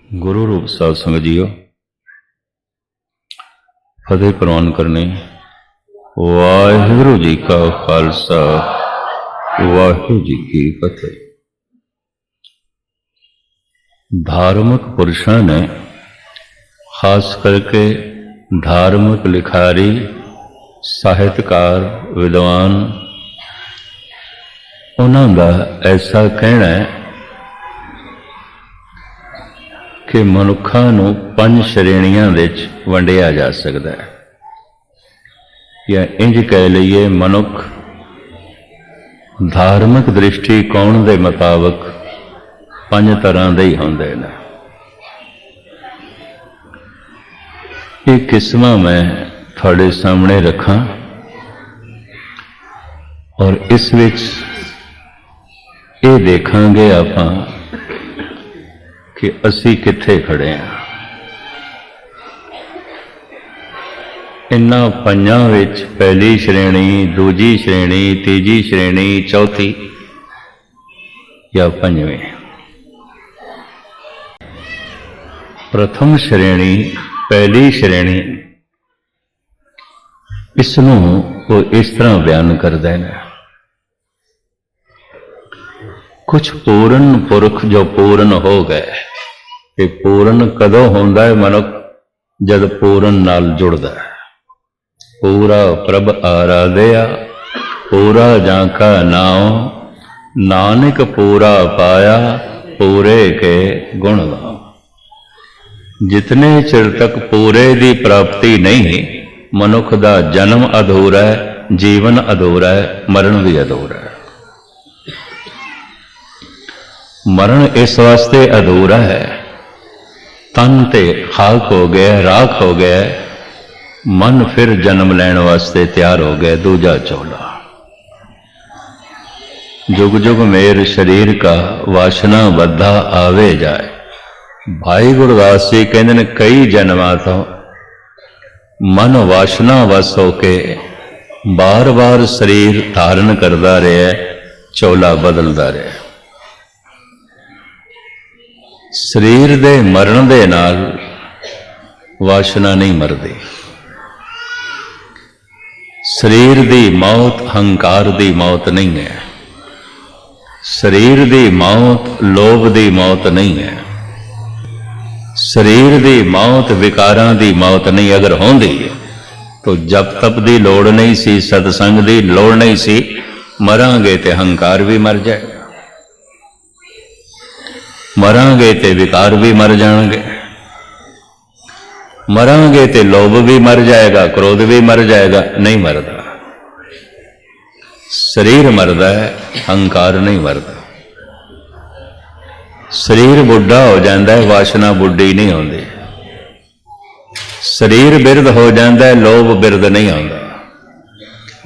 गुरु रूप साध संगत जीओ, फतेह प्रवान करने। वाहिगुरु जी का खालसा, वाहिगुरु जी की फतेह। धार्मिक पुरुषों ने, खास करके धार्मिक लिखारी, साहित्यकार, विद्वान, उन्हों का ऐसा कहना है कि मनुखा नूं 5 श्रेणियां विच वंडिया जा सकता है, या इंज कह लीए मनुख धार्मिक दृष्टिकोण के मुताबिक 5 तरह के ही होंदे ने। ये किस्मां मैं थोड़े सामने रखा और इस विच ये देखांगे आपां कि असी कित्थे खड़े हैं। इन्हां 5 विच पहली श्रेणी, दूजी श्रेणी, तीजी श्रेणी, चौथी या 5वीं। प्रथम श्रेणी, पहली श्रेणी, इसनूं वो इस तरह बयान करते हैं। कुछ पूर्ण पुरख जो पूर्ण हो गए, कि पूर्ण कदों होंदा है मनुख, जद पूर्ण नाल जुड़दा है। पूरा प्रभ आराधया, पूरा जाका नाम, नानक पूरा पाया, पूरे के गुण गाओ। जितने चिर तक पूरे की प्राप्ति नहीं, मनुख का जन्म अधूरा है, जीवन अधूरा है, मरण भी अधूरा है। मरण इस वास्ते अधूरा है, तन ते खाक हो गया, राख हो गया, मन फिर जन्म लैण वास्ते तैयार हो गया, दूजा चोला। जुग जुग मेर शरीर का, वासना बद्धा आवे जाए। भाई गुरदास जी कहते हैं कई जन्मां तो मन वासना वस होके बार बार शरीर धारण करता रहा, चोला बदलता रहा। शरीर दे मरण दे नाल वासना नहीं मरदी। शरीर दी मौत हंकार दी मौत नहीं है। शरीर दी मौत लोभ दी मौत नहीं है। शरीर दी मौत विकारां दी मौत नहीं। अगर होंदी तो जप तप दी लोड़ नहीं सी, सत्संग दी लोड़ नहीं सी। मरांगे ते हंकार भी मर जाएगा, मरांगे ते विकार भी मर जाएंगे, मरांगे ते लोभ भी मर जाएगा, क्रोध भी मर जाएगा। नहीं मरदा, शरीर मरदा है, हंकार नहीं मरदा। शरीर बुढ़ा हो जाता है, वासना बुढ़ी नहीं होती। शरीर बिरध हो जाता है, लोभ बिरध नहीं आता।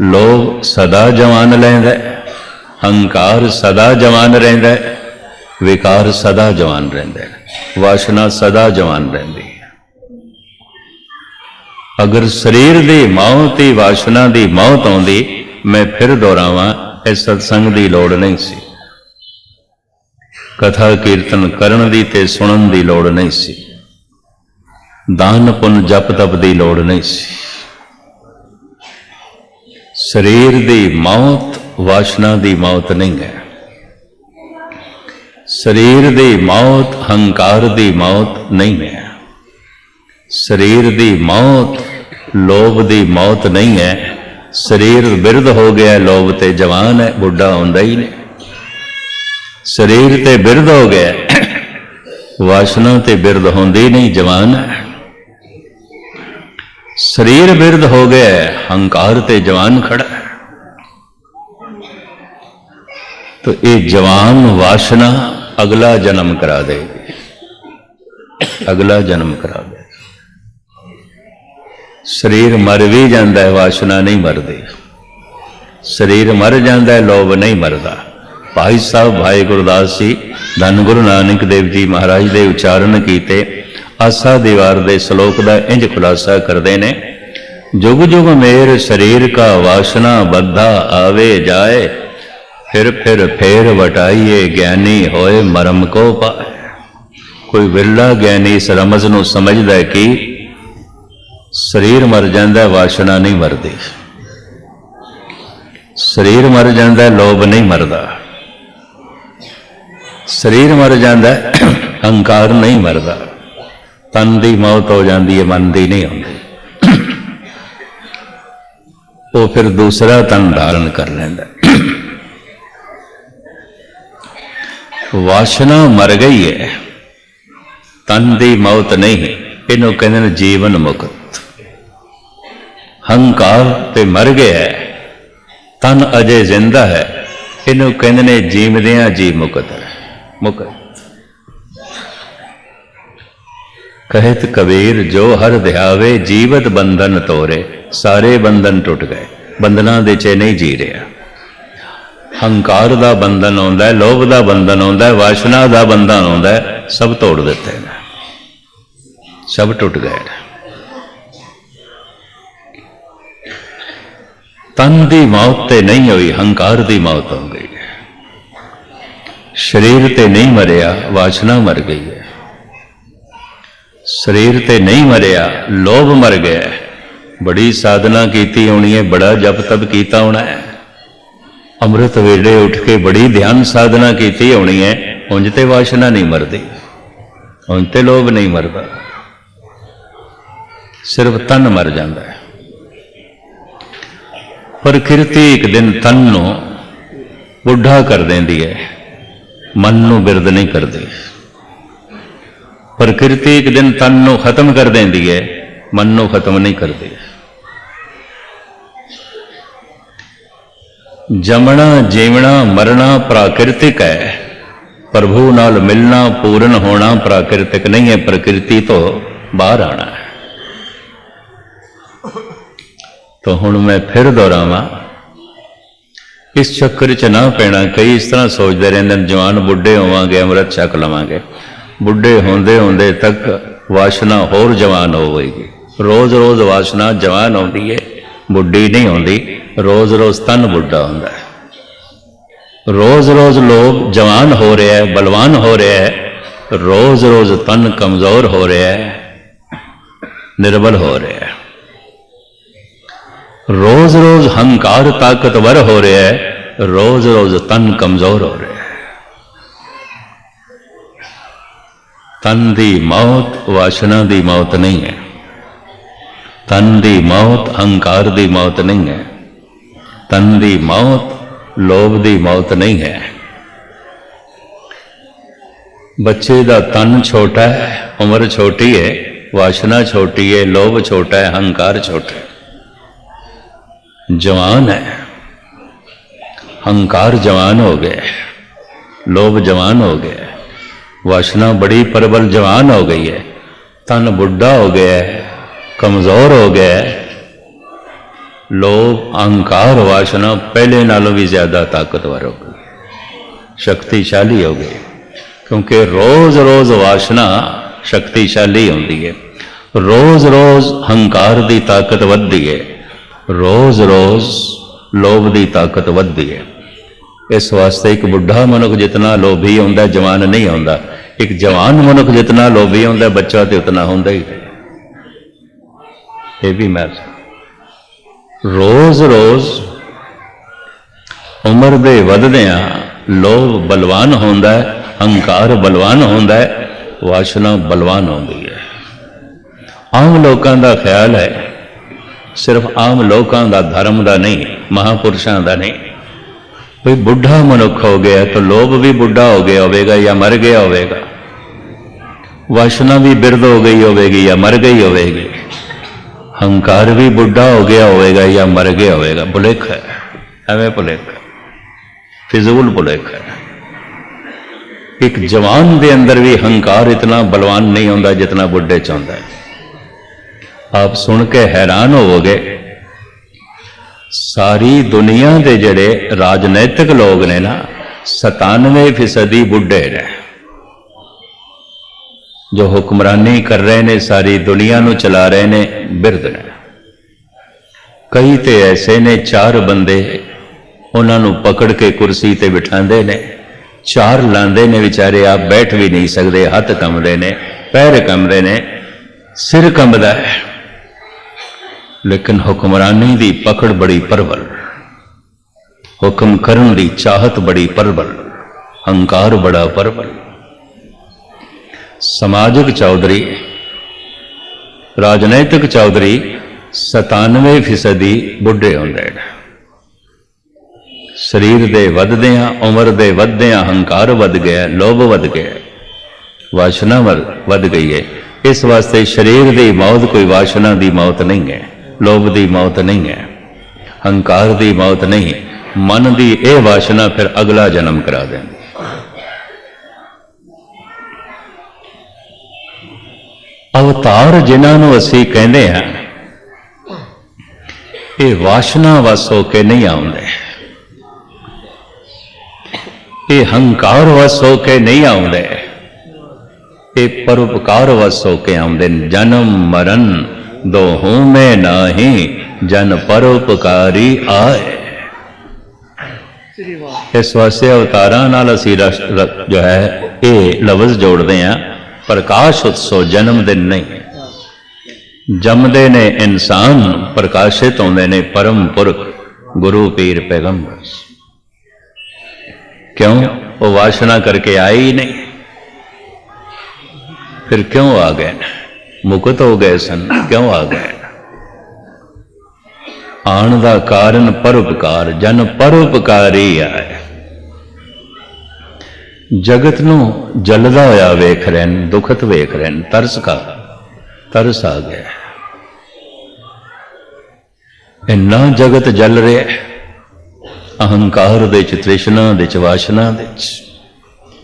लोभ सदा जवान लैंदा है, हंकार सदा जवान रहिंदा है, विकार सदा जवान रहिंदे ने, वासना सदा जवान रहिंदी है। अगर शरीर की मौत ही वासना की मौत आउंदी, मैं फिर दोहरावां, इस सत्संग की लोड़ नहीं सी। कथा कीर्तन करन दी ते सुनन दी लोड़ नहीं सी। दान पुन जप तप की लोड़ नहीं सी। शरीर की मौत वासना की मौत नहीं है। शरीर की मौत हंकार की मौत नहीं है। शरीर की मौत लोभ की मौत नहीं है। शरीर बिरध हो गया, लोभ ते जवान है, बुढ़ा होंदा ही नहीं। शरीर ते बिरध हो गया, वासना ते बिरध होंदी नहीं, जवान है। शरीर बिरध हो गया, हंकार ते जवान खड़ा है। तो ये जवान वासना अगला जन्म करा देगी, अगला जन्म करा देगी। शरीर मर भी जाता है, वासना नहीं मरदी। शरीर मर जाता है, लोभ नहीं मरदा। भाई साहब भाई गुरदास जी धन गुरु नानक देव जी महाराज दे उच्चारण कीते आसा दीवार दे श्लोक का इंज खुलासा करते ने। जुग जुग मेर शरीर का, वासना बद्धा आवे जाए, फिर फेर वटाइए, ज्ञानी होए मरम को पाए। कोई विरला ज्ञानी इस रमज नूं समझदा है कि शरीर मर जाता, वासना नहीं मरती। शरीर मर जाता, लोभ नहीं मरदा। शरीर मर जाता, अहंकार नहीं मरदा। तन की मौत हो जाती है, मन की नहीं होती। वो फिर दूसरा तन धारण कर लेंदा। वासना मर गई है, तन की मौत नहीं। इनू कहते हैं जीवन मुक्त। हंकार ते मर गया है, तन अजे जिंदा है। इनू कहते हैं जीवदियां जी मुक्त है। मुक्त कहत कबीर जो हर ध्यावे जीवत बंधन तोरे। सारे बंधन टुट गए, बंधना दे च नहीं जी रहा। हंकार का बंधन आता है, लोभ का बंधन आता है, वासना का बंधन आता है, सब तोड़ देते हैं, सब टुट गए। तन की मौत ते नहीं हुई, हंकार की मौत हो गई है। शरीर ते नहीं मरिया, वासना मर गई है। शरीर ते नहीं मरिया, लोभ मर गया है। बड़ी साधना कीती होनी है, बड़ा जप तप कीता होना है, अमृत वेले उठ के बड़ी ध्यान साधना कीती होनी है। उंज ते वासना नहीं मरती, उंज ते लोभ नहीं मरता, सिर्फ तन मर जाता है। प्रकृति एक दिन तन नूं बुढ़ा कर देंदी है, मन नूं बिरद नहीं करती। प्रकृति एक दिन तन नूं खत्म कर देंदी है, मन नूं खत्म नहीं करती। जमना जीवना मरना प्राकृतिक है, प्रभु नाल मिलना पूर्ण होना प्राकृतिक नहीं है। प्रकृति तो बाहर आना है। तो हुण मैं फिर दोहरावां, इस चक्कर च ना पैना। कई इस तरह सोचते रहते हैं जवान बुढ़े होवांगे, अमृत छक लवांगे। बुढ़े होंदे होंदे तक वासना होर जवान होवेगी। रोज रोज वासना जवान होती है, बुढ़ी नहीं होती। रोज रोज तन बुढ़ा होता है। रोज रोज लोग जवान हो रहा है, बलवान हो रहा है। रोज रोज तन कमजोर हो रहा है, निर्बल हो रहा है। रोज रोज हंकार ताकतवर हो रहा है, रोज रोज तन कमजोर हो रहा है। तन की मौत वासना की मौत नहीं है। तन की मौत अहंकार की मौत नहीं है। तन की मौत लोभ की मौत नहीं है। बच्चे का तन छोटा है, उम्र छोटी है, वासना छोटी है, लोभ छोटा है, अहंकार छोटा है। जवान है, अहंकार जवान हो गया, लोभ जवान हो गया, वासना बड़ी प्रबल जवान हो गई है। तन बुढ़ा हो गया है, कमजोर हो गया है। लोभ अहंकार वासना पहले नालों भी ज्यादा ताकतवर हो गई, शक्तिशाली हो गई। क्योंकि रोज रोज वासना शक्तिशाली होती है, रोज रोज अहंकार की ताकत बढ़ती है, रोज रोज लोभ की ताकत बढ़ती है। इस वास्ते एक बुढ़ा मनुख जितना लोभी होंदा जवान नहीं होंदा। एक जवान मनुख जितना लोभी होंदा बच्चा तो उतना होंदा ही नहीं। ये भी मैं रोज रोज उम्र दे वधदियां लोभ बलवान होंदा है, अहंकार बलवान होंदा है, वासना बलवान होंदी है। आम लोगों का ख्याल है, सिर्फ आम लोगों का धर्म का नहीं, महापुरुषों का नहीं। कोई बुढ़ा मनुख हो गया तो लोभ भी बुढ़ा हो गया होगा या मर गया होगा, वासना भी बिरद हो गई होगी या मर गई होगी, अहंकार भी बुढ़ा हो गया होगा या मर गया होगा। भुलेख है, एवं भुलेख, फिजूल भुलेख है। एक जवान के अंदर भी अहंकार इतना बलवान नहीं होता जितना बुढ़े च होता है। आप सुन के हैरान होवोगे, सारी दुनिया के जड़े राजनैतिक लोग ने ना 97% बुढ़े ने, जो हुक्मरानी कर रहे ने, सारी दुनिया नू चला रहे ने, बिरद ने। कई तो ऐसे ने 4 बंदे उन्होंने पकड़ के कुर्सी ते बिठाते ने, चार लांदे ने बेचारे, आप बैठ भी नहीं सकते, हथ कंबदे ने, पैर कंबदे ने, सिर कंबदा है, लेकिन हुक्मरानी दी पकड़ बड़ी प्रबल, हुक्म करन दी चाहत बड़ी प्रबल, हंकार बड़ा प्रबल। समाजिक चौधरी, राजनैतिक चौधरी 97% बुढ़े होंदे ने। शरीर दे वधदियां, उम्र दे वधदियां हंकार वध गया, लोभ वध गया, वासना वध गई है। इस वास्ते शरीर की मौत कोई वासना की मौत नहीं है, लोभ की मौत नहीं है, हंकार की मौत नहीं। मन की यह वासना फिर अगला जन्म करा देंदी। अवतार जिन्होंने असी कहते हैं, ये वासना वस होके नहीं आउंदे, ये हंकार वस होके नहीं आउंदे, ये परोपकार वस होके आउंदे। जन्म मरण दोहों में नाही, जन परोपकारी आए। इस वास्ते अवतारां नाल असीं जो है ये लफ्ज़ जोड़ते हैं, प्रकाश उत्सव जन्मदिन नहीं। जमदे ने इंसान, प्रकाशित होंदे ने परम पुरख गुरु पीर पैगंबर। क्यों? वो वासना करके आए ही नहीं, फिर क्यों आ गए? मुकुत हो गए सन, क्यों आ गए? आन दा कारण परोपकार, जन परोपकारी आए। जगत नू जलदा होया वेख रहे हैं, दुखत वेख रहे हैं, तरस आ गया। इन्ना जगत जल रहा है, अहंकार दे च, तृष्णा दे च, वासना दे च,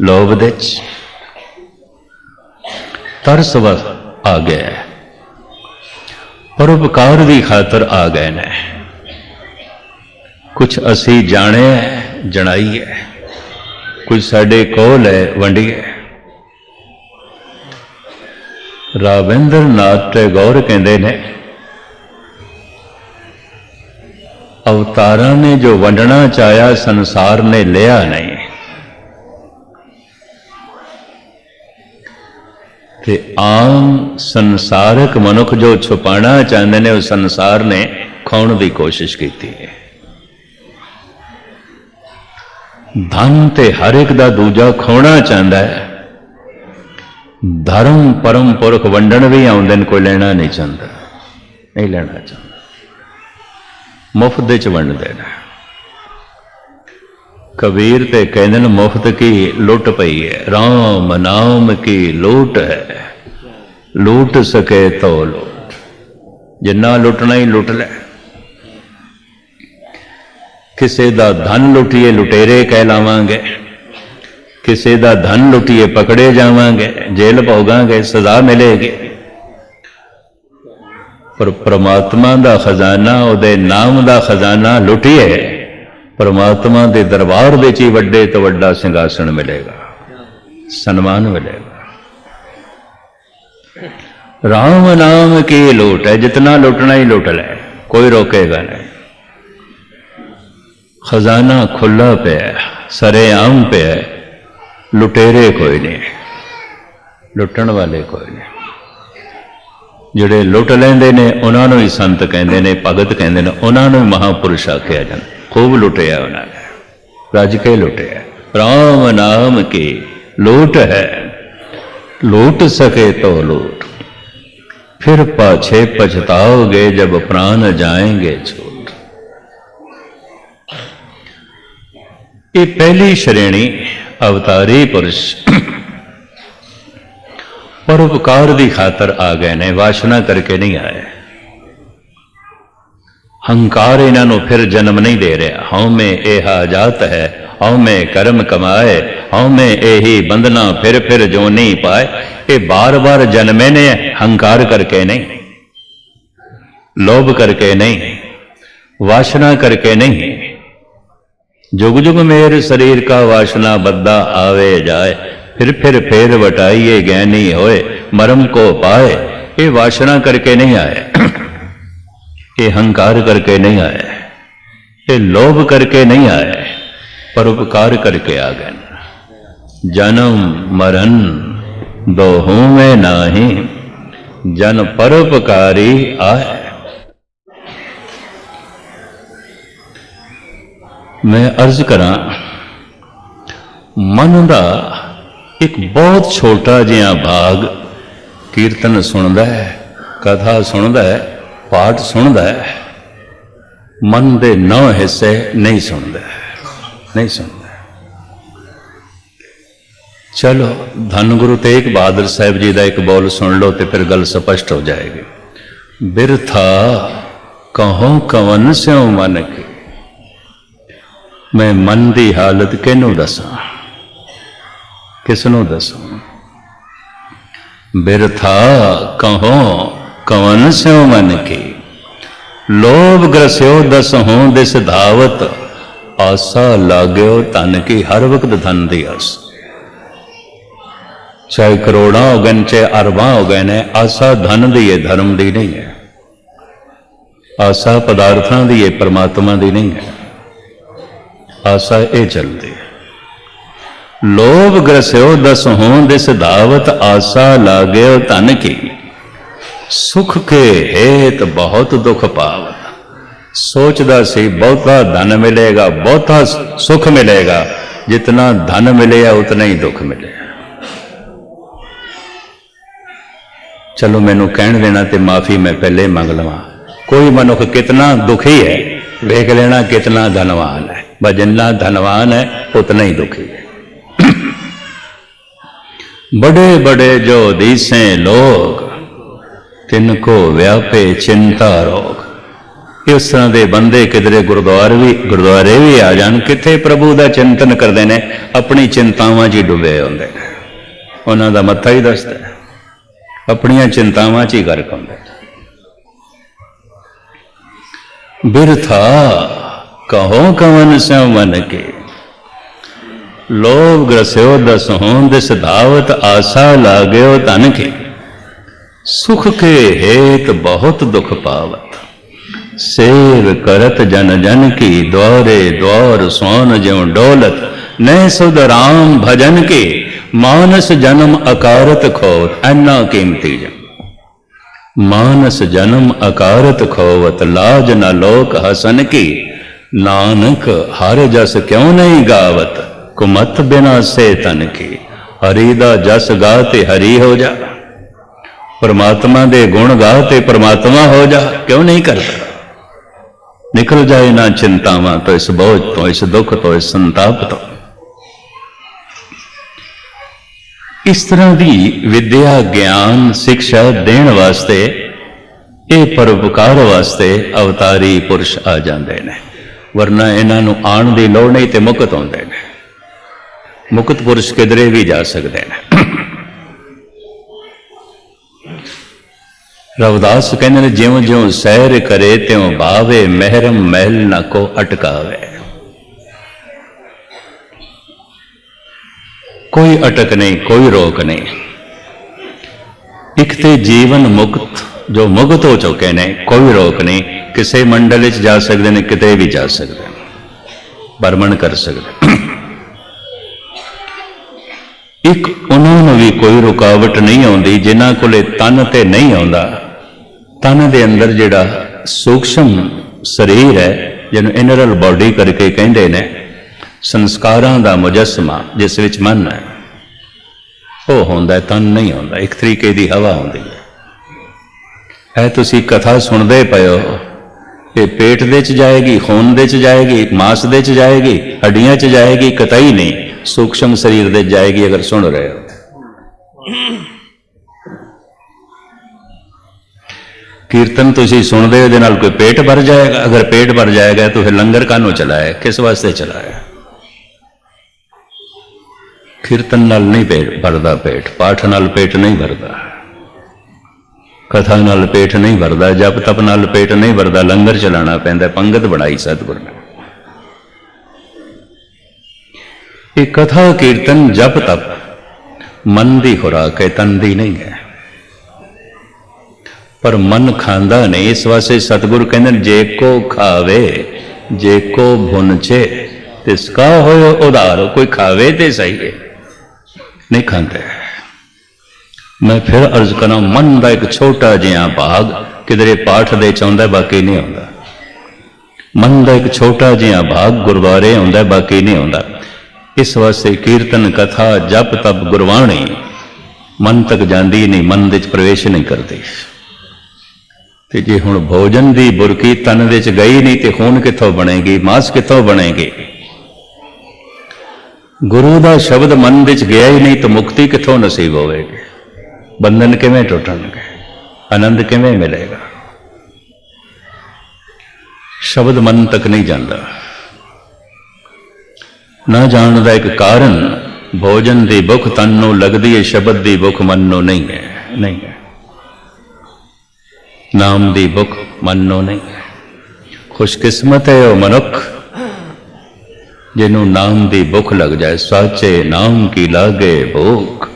लोभ दे च, तरस आ गया है। परोपकार की खातर आ गए ने। कुछ असी जाने है, जनाई है, कुछ साडे कोल है, वंडिए। राविंद्र नाथ टैगोर कहते ने, अवतारा ने जो वंडना चाया, संसार ने लिया नहीं। ते आम संसारक मनुख जो छुपाना चाहते हैं, उस संसार ने खाने की कोशिश की है। धन ते हर एक दा दूजा खोना चाहता है। धर्म परम पुरख वंडन भी आउंदे, कोई लेना नहीं चाहता, नहीं लेना चाहता, मुफ्त च वंडदे ने। कबीर ते कहते हैं, मुफ्त की लुट पई है, राम नाम की लूट है, लूट सके तो लूट। जिन्ना लुटना ही लुट ले। किसी दा धन लुटिए लुटेरे कहलावांगे, किसी दा धन लुटिए पकड़े जावांगे, जेल भोगांगे, सजा मिलेगी। पर परमात्मा दा खजाना, उहदे नाम दा खजाना लुटिए, परमात्मा के दरबार में ही वड्डे तो वड्डा सिंहासन मिलेगा, सन्मान मिलेगा। राम नाम की लूट है, जितना लुटना ही लुट ले, कोई रोकेगा नहीं। खजाना खुला पे है, सरेआम पे है, लुटेरे कोई नहीं, लुटन वाले कोई नहीं। जिहड़े लुट लेंदे ने उन्होंने ही संत कहते हैं, भगत कहते हैं, उन्होंने महापुरुष आख्या जाता। खूब लुटिया उन्होंने, रज के लुटिया। राम नाम की लूट है, लूट सके तो लूट, फिर पाछे पछताओगे जब प्राण जाएंगे छूट। ये पहली श्रेणी अवतारी पुरुष परोपकार की खातर आ गए ने, वासना करके नहीं आए। हंकार इन्हों फिर जन्म नहीं दे रहा। हौं में एहा जात है, हौं में कर्म कमाए, हौं में यही बंधना फिर जो नहीं पाए। ये बार बार जन्मे ने, हंकार करके नहीं, लोभ करके नहीं, वासना करके नहीं। जुग जुग मेरे शरीर का वासना बद्दा आवे जाए, फिर वटाइए ज्ञानी होए, मरम को पाए। ये वासना करके नहीं आए, ये हंकार करके नहीं आए, ये लोभ करके नहीं आए, परोपकार करके आ गए। जन्म मरण दोहों में नाही, जन परोपकारी आए। मैं अर्ज करा, मन का एक बहुत छोटा जिहा भाग कीर्तन सुनता है, कथा सुनता है, पाठ सुनता है, मन के 9 हिस्से नहीं सुनता, नहीं सुनता। चलो धन गुरु तेग बहादुर साहब जी का एक बोल सुन लो तो फिर गल स्पष्ट हो जाएगी। बिरथा कहो कवन स्यों मन की, मैं मन की हालत किनू दसा, किसनू दसा। बिरथा कहो कवन स्यों मन की, लोभ ग्रस्यो दस हों दिस धावत, आसा लाग्यो धन की, हर वक्त धन की आस। चाहे करोड़ा हो गए चाहे अरबां हो गए ने, आसा धन दी है, धर्म दी नहीं है। आसा पदार्थां दी है, परमात्मा दी नहीं है। आसा ये चलती है। लोभ ग्रस्यो दस हों दिस धावत, आसा लाग्यो धन की, सुख के हेत बहुत दुख पावत। सोचदा सी बहुता धन मिलेगा, बहुता सुख मिलेगा, जितना धन मिले उतना ही दुख मिले। चलो मैनू कहन देना तो माफी मैं पहले मंग लवां। कोई मनुख कितना दुखी है वेख लेना कितना धनवान है, बस जितना धनवान है उतना ही दुखी है। बड़े बड़े जो दिसे लोग, तिनको व्यापे चिंता रोग। इस तरह के बंदे किधरे गुरुद्वारे भी आ जान, किथे प्रभु का चिंतन करते हैं, अपनी चिंतावां च डुबे होंदे ने। उन्हां दा मत्था ही दसदा है, अपनियां चिंतावां च ही गर्क होंदे। बिरथा कहो कवन स्यों मन के, लोभ ग्रस्यो दस हों दिस धावत, आसा लाग्यो धन के, सुख के हेत बहुत दुख पावत। सेव करत जन जन की, द्वारे द्वार सोन ज्यों डोलत, न सुध राम भजन के, मानस जन्म अकारत खोवत। ऐना कीमती जन मानस जन्म अकारत खोवत, लाज न लोक हसन की, नानक हर जस क्यों नहीं गावत, कुमत बिना से तन की। हरि दा जस गाते हरि हो जा, परमात्मा दे गुण गाते परमात्मा हो जा। क्यों नहीं करता? निकल जाए ना चिंतावां तो, इस बोझ तो, इस दुख तो, इस संताप तो। इस तरह की विद्या ज्ञान शिक्षा देने वास्ते, ये परोपकार वास्ते अवतारी पुरुष आ जाते हैं, वरना इन्हों आने की लौड़ नहीं तो मुक्त होंदे ने। मुक्त पुरुष किधरे भी जा सकते हैं। रविदास कहते ज्यों ज्यों सैर करे त्यों भावे, महरम महल न को अटकावे। कोई अटक नहीं, कोई रोक नहीं। एक ते जीवन मुक्त जो मुक्त हो चुके ने, कोई रोक नहीं। किसी मंडल च जा सकते हैं, किते भी जा सकते हैं, भ्रमण कर सकते। एक उन्होंने भी कोई रुकावट नहीं आती जिन्हों को तन ते नहीं आता। तन के अंदर जिहड़ा सूक्ष्म शरीर है, जिन्हों इनरल बॉडी करके कहते हैं, संस्कारां दा मुजस्मा जिस विच मन है, वो होंदा, तन नहीं होंदा। एक तरीके की हवा होंदी है। तुसी कथा सुनते पे हो, ये पेट दे च जाएगी, खून दे च जाएगी, मांस दे च जाएगी, हड्डियां च जाएगी, कतई नहीं सूक्ष्म शरीर दे जाएगी। अगर सुन रहे हो, कीर्तन तुसी सुनते हो, नाल कोई पेट भर जाएगा। अगर पेट भर जाएगा तो फिर लंगर कानों चलाया, किस वास्ते चलाया? कीर्तन नाल नहीं पेट भरदा, पेट पाठ नाल पेट नहीं भरदा, कथा नाल पेट नहीं भरदा, जप तप नाल पेट नहीं भरदा। लंगर चलाना पैंदा, पंगत बनाई सतगुर ने। ये कथा कीर्तन जप तप मन की खुराक है, तन की नहीं है। पर मन खांदा नहीं, इस वास्ते सतगुर कहते जे को खावे जे को भुनचे तिसका हो उधार। कोई खावे तो सही है, नहीं खाते। मैं फिर अर्ज करा, मन का एक छोटा जिहा भाग किधरे पाठ दे आउंदा, बाकी नहीं आता। मन का एक छोटा जिहा भाग गुरबारे आउंदा, बाकी नहीं आता। इस वास्ते कीर्तन कथा जप तप गुरबाणी मन तक जाती नहीं, मन विच प्रवेश नहीं करती। ते जे हुण भोजन की बुरकी तन विच गई नहीं तो खून कित्थों बनेगी, मांस कित्थों बनेगी। गुरु का शब्द मन विच गया ही नहीं तो मुक्ति कित्थों नसीब होवेगी, बंधन किवें टुटणगे, आनंद किवें मिलेगा। शब्द मन तक नहीं जाता। ना जान का एक कारण भोजन की भुख तन नूं लगदी है, शब्द की भुख मन नूं नहीं है, नहीं है। नाम की भुख मन नूं नहीं है। खुशकिस्मत है वह मनुख जिन्हों नाम की भुख लग जाए। साचे नाम की लागे भूख,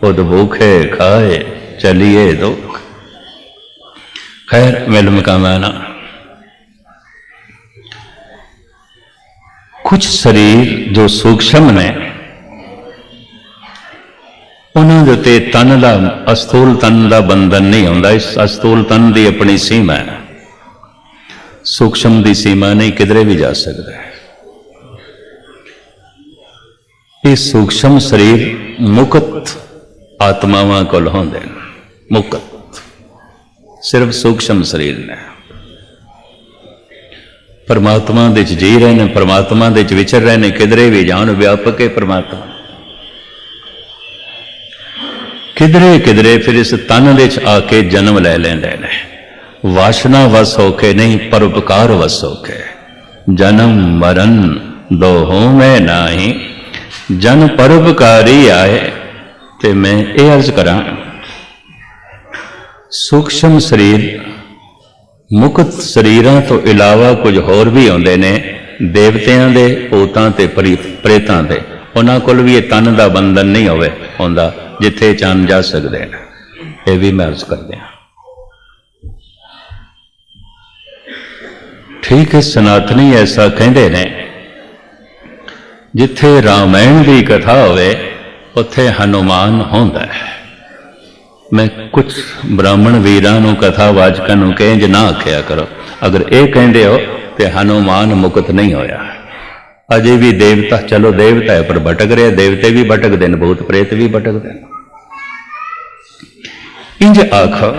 उद भूखे खाए चलिए दुख। खैर मिल मकाना कुछ शरीर जो सूक्ष्म ने उन्होंने उत्ते तन का अस्थूल तन का बंधन नहीं होता। इस अस्थूल तन की अपनी सीमा है, सूक्ष्म की सीमा नहीं, किधरे भी जा सकता है। ये सूक्ष्म शरीर मुक्त आत्मावां कोल होंदे ने, मुक्त सिर्फ सूक्ष्म शरीर ने। परमात्मा दे च जी रहे ने, परमात्मा दे च विचर रहे ने, किधरे भी जान व्यापक है परमात्मा। किधरे किधरे फिर इस तन दे च आके जन्म ले लेंदे ने। वासना वस होके नहीं, परोपकार वस होके। जन्म मरण दो में नाही, जन परोपकारी आए। ते मैं ये अर्ज करा, सूक्ष्म शरीर मुक्त शरीरां तो इलावा कुछ होर भी आउंदे ने, देवतियां दे, भूतां ते प्रेतां दे। उन्हां कोल भी ये तन का बंधन नहीं होवे होंदा जिथे चन जा सकते हैं। ये भी मैं अर्ज कर दिया। ठीक है, सनातनी ऐसा कहते ने, जिथे रामायण की कथा होवे उत्थे हनुमान होंदा है। मैं कुछ ब्राह्मण वीरां नूं कथावाचकां नूं कहें ना आख्या करो, अगर ये कहते हो तो हनुमान मुक्त नहीं होया। अजे भी देवता, चलो देवता है पर भटक रहे, देवते भी भटकते हैं, भूत प्रेत भी भटकते हैं। इंज आखो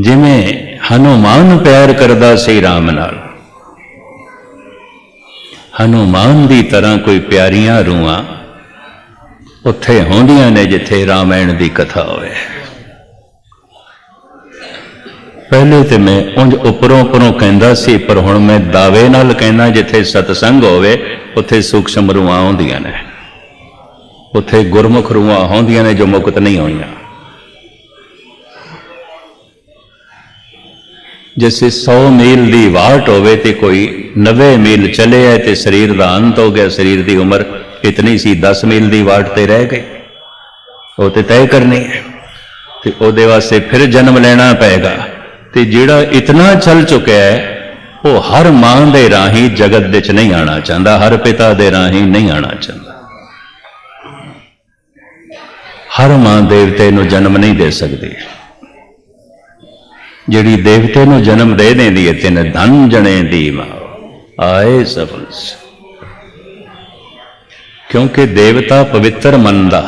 जिमें हनुमान प्यार करदा सी राम नाल, हनुमान की तरह कोई प्यारियां रूहां उत्थे होंदियां ने जिथे रामायण की कथा होवे। पहले तो मैं उंज उपरों उपरों कहंदा सी, पर हुण मैं दावे नाल कहना जिथे सतसंग होवे उत्थे सूक्ष्म रूहां होंदियां ने, उत्थे गुरमुख रूहां होंदियां ने जो मुक्त नहीं होईयां। जैसे 100 मील की वाट होवे ते कोई 90 मील चले है तो शरीर का अंत हो गया, शरीर की उम्र इतनी सी, 10 मील की वाट ते रह गई, वो तो तय करनी है। तो ਉਹਦੇ वास्ते फिर जन्म लेना पेगा। तो जिहड़ा इतना चल चुका है वो हर मां दे राही जगत विच नहीं आना चाहता, हर पिता दे राही नहीं आना चाहता। हर मां देवते नूं जन्म नहीं दे सकती। जिहड़ी देवते नूं जन्म दे देंदी है, तिन धन जने दी मां आए सफल। क्योंकि देवता पवित्र मन का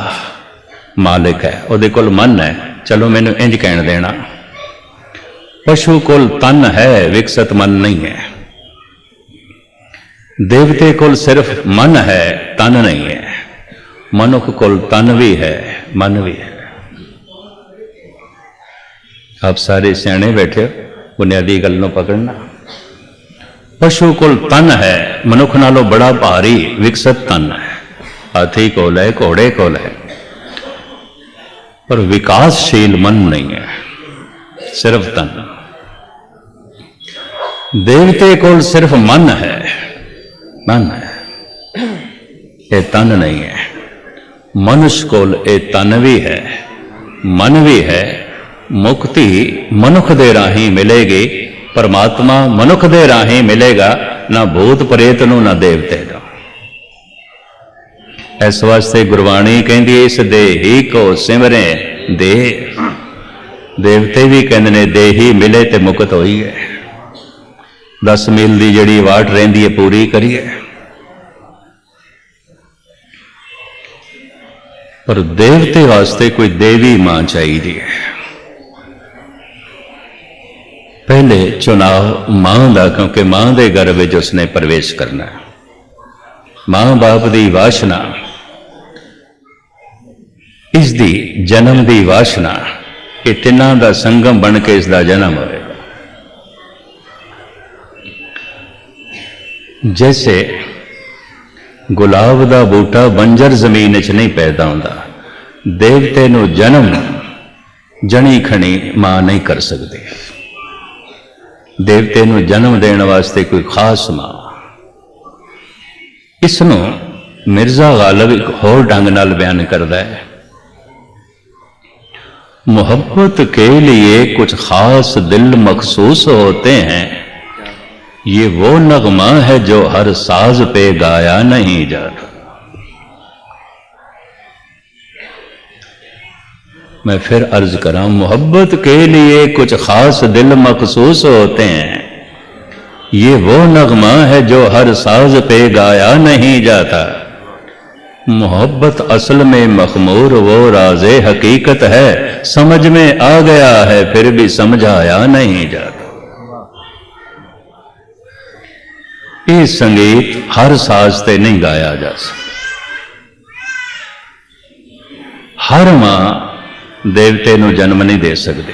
मालिक है, उहदे कोल मन है। चलो मैनूं इंज कहण देना, पशु कोल तन है, विकसित मन नहीं है। देवते कोल सिर्फ मन है, तन नहीं है। मनुख कोल तन भी है, मन भी है। आप सारे सियाणे बैठे, बुनियादी गल नूं पकड़ना। पशु कोल तन है, मनुख नालों बड़ा भारी विकसित तन है। हाथी कोल है, घोड़े कोल है, पर विकासशील मन नहीं है, सिर्फ तन। देवते कोल सिर्फ मन है, मन है, ये तन नहीं है। मनुष्य कोल ये तन भी है, मन भी है। मुक्ति मनुख दे राही मिलेगी, परमात्मा मनुख दे राही मिलेगा, ना भूत प्रेत नूं ना देवते नूं। इस वास्ते गुरबाणी कहती इस देही को सिमरे दे। देवते भी कहते ने देही मिले तो मुकत होई है। 10 मील की जिहड़ी वाट रहिंदी है पूरी करिए। पर देवते वास्ते कोई देवी मां चाहिए है। पहले चुनाव मां का, क्योंकि मां के गर्भ में उसने प्रवेश करना। मां बाप की वासना, इसकी जन्म की वासना, ये तिना का संगम बन के इसका जन्म होएगा। जैसे गुलाब का बूटा बंजर जमीन च नहीं पैदा होता, देवते नूं जन्म जनी खणी मां नहीं कर सकती। देवते नूं जन्म देने वास्ते कोई खास मां। इसनूं मिर्जा गालिब एक होर ढंग नाल बयान करता है, मोहब्बत के लिए कुछ खास दिल मखसूस होते हैं, ये वो नगमा है जो हर साज पे गाया नहीं जाता। मैं फिर अर्ज करा, मोहब्बत के लिए कुछ खास दिल मखसूस होते हैं, ये वो नगमा है जो हर साज पे गाया नहीं जाता। मोहब्बत असल में मखमूर वो राज़े हकीकत है, समझ में आ गया है फिर भी समझाया नहीं जाता। ये संगीत हर साज से नहीं गाया जा सकता। हर मां देवते नूं जन्म नहीं दे सकती।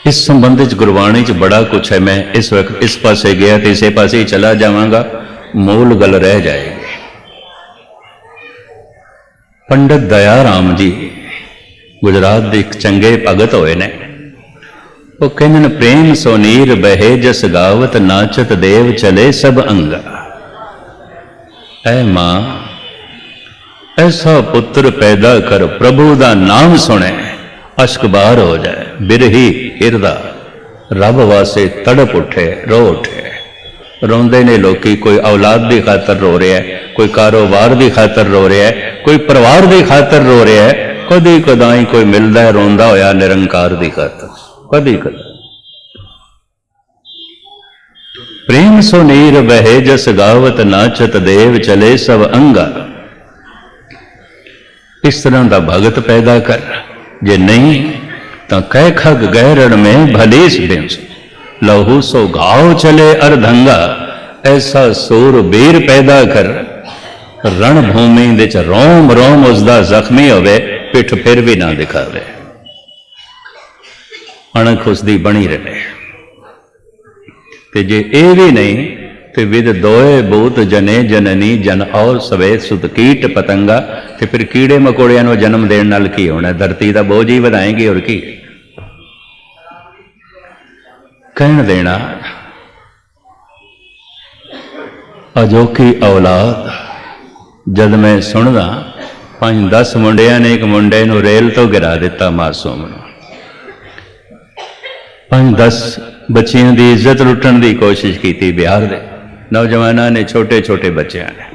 इस संबंध च गुरबाणी च बड़ा कुछ है। मैं इस वक्त इस पासे गया तो इसे पासे ही चला जावांगा, मूल गल रह जाएगी। पंडित दया राम जी गुजरात के एक चंगे भगत होए ने। वो कहने प्रेम सोनीर बहे जस गावत नाचत देव चले सब अंगा। ऐ मां ऐसा पुत्र पैदा कर प्रभु का नाम सुने अश्क बार हो जाए, बिरही हिरदा रब वासे तड़प उठे रो उठे। रोंदे ने लोकी, कोई औलाद की खातर रो रहा है, कोई कारोबार की खातर रो रहा है, कोई परिवार की खातर रो रहा है, कदी कदाई कोई मिलता है रोंदा होया निरंकार की खातर, कदी कदा। प्रेम सो नीर बहे जस गावत नाचत देव चले सब अंगा। इस तरह का भगत पैदा कर, जे नहीं तो कह खग गहरण में भले से लहू सो घाव चले अर्धंगा। ऐसा सूर बीर पैदा कर रणभूमि दे च रोम रोम उसका जख्मी होवे, पिठ फिर भी ना दिखावे, अणख उसकी बनी रहे। ते जे ए भी नहीं तो विद दोए भूत जने जननी जन और सवे सुत कीट पतंगा। तो फिर कीड़े मकोड़िया को जन्म देने नाल की होना, धरती का बोझ ही बढ़ाएंगी और की कहन देना। अजोकी औलाद जद मैं सुनदा 5-10 मुंडिया ने एक मुंडे नूं रेल तो गिरा दिता मासूम नूं। 5-10 बच्चियों की इज्जत लुटन की कोशिश की बिहार के नौजवानों ने, छोटे छोटे बच्चों ने।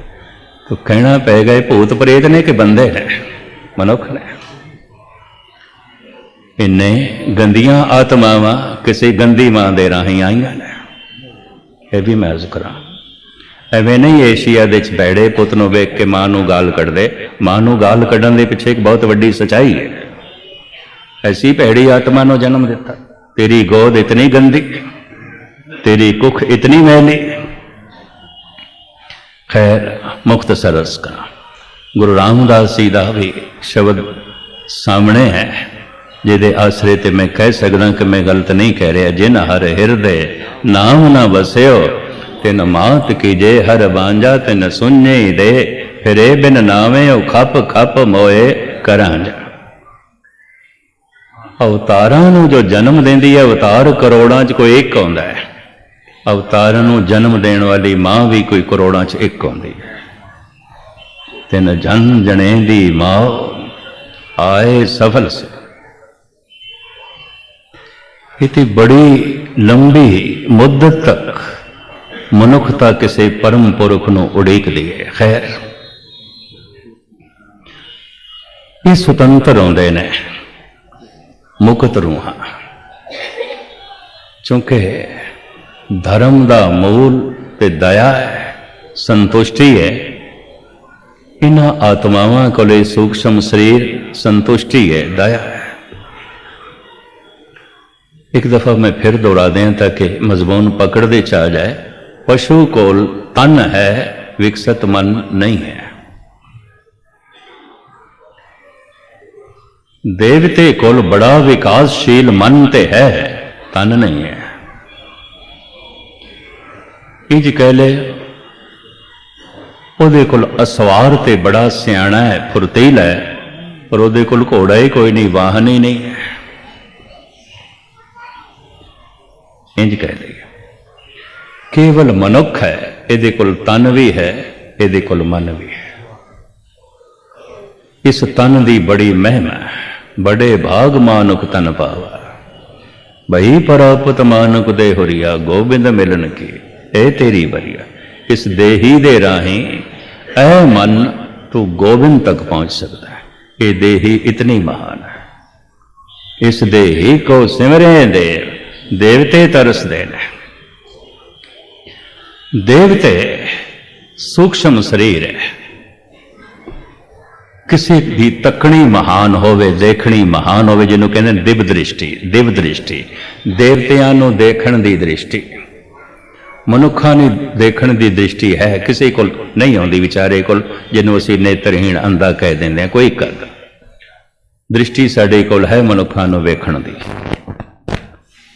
तो कहना पै गए भूत प्रेत ने कि बंदे ने, मनुख ने। इन्ने गंदियां आत्मावां किसी गंदी मां दे राही आईयां ने। यह भी मैं अर्ज करा, एवें नहीं एशिया दे बैड़े पुत नूं वेख के मां नूं गाल कढ़दे। मां नूं गाल कढ़न दे पिछे एक बहुत वड्डी सच्चाई है। ऐसी भैड़ी आत्मा नूं जन्म दिता। तेरी गोद इतनी गंदी, तेरी कुख इतनी मैली। खैर मुख्तसर अर्ज करा, गुरु रामदास जी का भी शब्द सामने है, जिहदे आसरे ते मैं कह सकदा कि मैं गलत नहीं कह रहा। जिन हर हिरदे नाम ना बस्यो, तिन मात कीजे हर बांझा तिन सुने दे। फिरे बिन नावे ओ खप खप मोए करांजा। अवतारां नूं जो जन्म देंदी है, अवतार करोड़ां च कोई एक आउंदा है। अवतारां नूं जन्म देने वाली मां भी कोई करोड़ां च एक आउंदी है। तिन जन जने दी मां आए सफल से। इतनी बड़ी लंबी मुद्दत तक मनुखता किसी परम पुरख नूं उड़ीकदी है। खैर ये सुतंत्र आउंदे ने मुक्त रूहां, क्योंकि धर्म का मूल ते दया है, संतुष्टि है। इन्हां आत्मावां कोले सूक्ष्म शरीर संतुष्टि है, दया है। एक दफा मैं फिर दोहरा दें ताकि मजमून पकड़ते च आ जाए। पशु कोल तन है, विकसित मन नहीं है। देवते कोल बड़ा विकासशील मन ते है, तन नहीं है। इंज कह ले ਉਹਦੇ ਕੋਲ असवार ते बड़ा सियाणा है, फुरतीला है, पर ਉਹਦੇ ਕੋਲ घोड़ा ही कोई नहीं, वाहन ही नहीं है। इंज कह ले केवल मनुख है, ਇਹਦੇ ਕੋਲ तन भी है, ਇਹਦੇ ਕੋਲ मन भी है। इस तन की बड़ी महिमा, बड़े भाग मानुक तन पावा, बही परापत मानुक दे हुरिया, गोबिंद मिलन की ए तेरी बरिया। इस देही दे राही ऐ मन तू गोबिंद तक पहुंच सकता है। ये देही इतनी महान है। इस देही को सिमरे देव, देवते तरस देने। देवते सूक्ष्म शरीर है, किसी भी तकनी महान होवे, देखनी महान होवे, जिन्हों कहते हैं दिव्य दृष्टि। दिव्य दृष्टि देवतियां नूं देखण दी दृष्टि, मनुखा ने देखण की दृष्टि है, किसी को नहीं आती विचारे को, जिन्हों असीं नेत्रहीन अंधा कह देंगे। कोई दृष्टि साडे कोल है मनुखा नूं वेखण दी,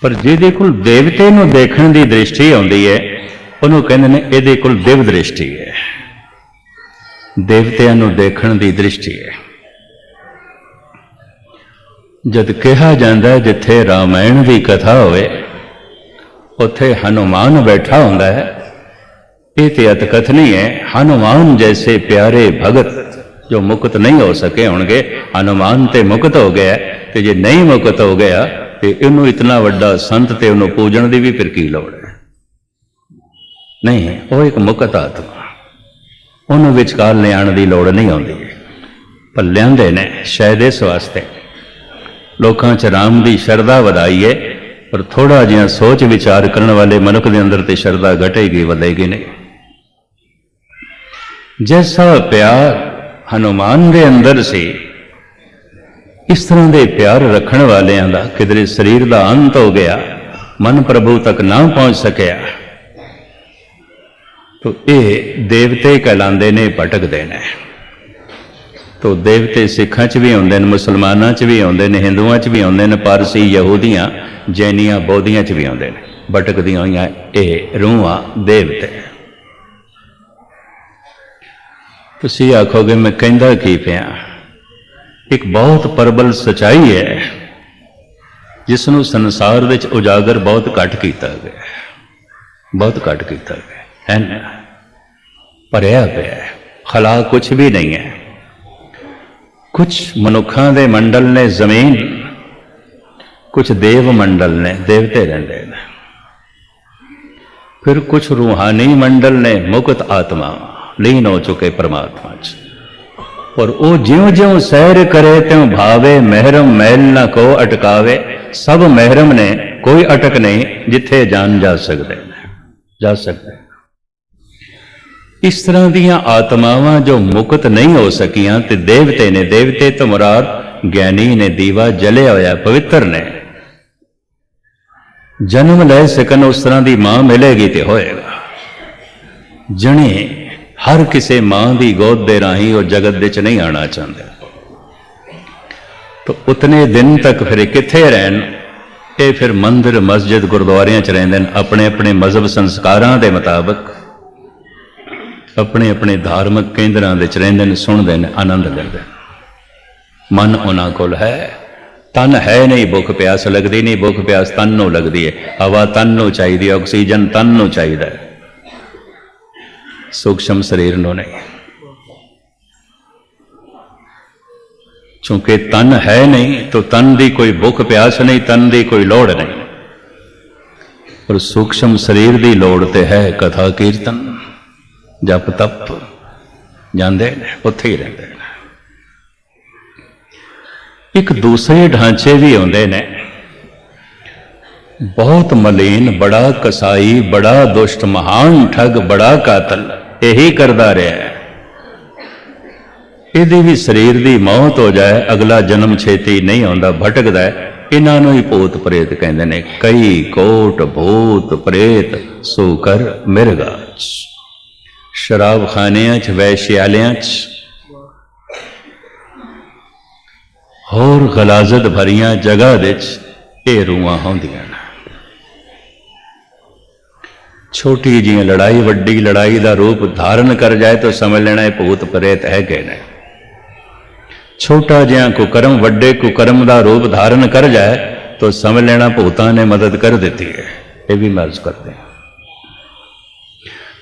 पर जिहदे कोल देवते नूं देखण की दृष्टि आउंदी है, उहनूं कहंदे ने इहदे कोल दिव्य दृष्टि है। देवतियां नूं देखण की दृष्टि है। जद कहा जाता है जिथे रामायण की कथा होवे उत्थे हनुमान बैठा होंदा है। ये तो अतकथनी है। हनुमान जैसे प्यारे भगत जो मुक्त नहीं हो सके होंगे, हनुमान ते मुक्त हो गया, तो जे नहीं मुक्त हो गया तो इनू इतना वड्डा संत ते उन्होंने पूजन की भी फिर की लोड़ है नहीं। वो एक मुक्त आत्मा, उन्होंने विचकार लियाण की लोड़ नहीं आती, पर लियाते ने शायद इस वास्ते लोगों च राम की शरधा वधाई है, पर थोड़ा जिहा सोच विचार करने वाले मनुख के अंदर तो शरधा घटेगी, वधेगी नहीं। जैसा प्यार हनुमान के अंदर से, इस तरह के प्यार रखने वालियां दा किधरे शरीर का अंत हो गया, मन प्रभु तक ना पहुंच सकिया, तो ये देवते कहलाते ने, भटकते हैं। तो देवते सिखा च भी आउंदे ने, मुसलमाना च भी आउंदे ने, हिंदुआ च भी आउंदे ने, पारसी यहूदियां जैनियां बौद्धियां च भी आउंदे ने। भटकदियां होइयां ये रूहां देवते। तुसीं आखोगे मैं कहंदा की पिया, एक बहुत प्रबल सच्चाई है जिसनों संसार विच उजागर बहुत घट किया गया, बहुत घट किया गया है ना, भरिया पिया है, खला कुछ भी नहीं है। कुछ मनुखों के मंडल ने जमीन, कुछ देव मंडल ने, देवते रहते हैं, फिर कुछ रूहानी मंडल ने, मुक्त आत्मा लीन हो चुके परमात्मा च। और वो ज्यों ज्यों सैर करे त्यों भावे, महरम मैल न को अटकावे। सब महरम ने, कोई अटक नहीं, जिथे जान जा सकते जा सकते। इस तरह दियां आत्मावां जो मुक्त नहीं हो सकियां ते देवते ने, देवते तो मुराद ज्ञानी ने, दीवा जलिया होया पवित्र ने, जन्म ले सकन उस तरह की मां मिलेगी तो होएगा। जने हर किसी मां की गोद दे राही वो जगत दे च नहीं आना चाहते, तो उतने दिन तक फिर किथे रहन, ये फिर मंदिर मस्जिद गुरुद्वारियां च रहिंदे ने, अपने अपने मजहब संस्कारां दे मुताबिक अपने अपने धार्मिक केंद्रां दे च रहिंदे ने, सुनदे ने, आनंद लैंदे। मन उन्हां कोल है, तन है नहीं, भुख प्यास लगती नहीं, भुख प्यास तन नूं लगदी है, हवा तन नूं चाहिदी, ऑक्सीजन तन नूं चाहिदा है, सूक्ष्म शरीर नूं नहीं। चूंकि तन है नहीं तो तन की कोई भुख प्यास नहीं, तन की कोई लोड़ नहीं। पर सूक्ष्म शरीर की लोड़ ते है कथा कीर्तन जप तप जाते हैं उत्थे ही रहते हैं। एक दूसरे ढांचे भी आते ने, बहुत मलीन, बड़ा कसाई, बड़ा दुष्ट, महान ठग, बड़ा कातल यही करता रहा है। यदि भी शरीर की मौत हो जाए अगला जन्म छेती नहीं आता, भटकता है। इन्हों ही भूत प्रेत कहते हैं। कई कोट भूत प्रेत सूकर मिर्गा शराब खानिया च वैश्यालियां होर गलाजत भरिया जगह ये रूहां होंदियां ने। छोटी जी लड़ाई वड्डी लड़ाई का रूप धारण कर जाए तो समझ लेना है भूत प्रेत है गए ने। छोटा जिहा कुकर्म वड्डे कुकर्म का रूप धारण कर जाए तो समझ लेना भूतां ने मदद कर दी है। ये भी महसूस करते हैं।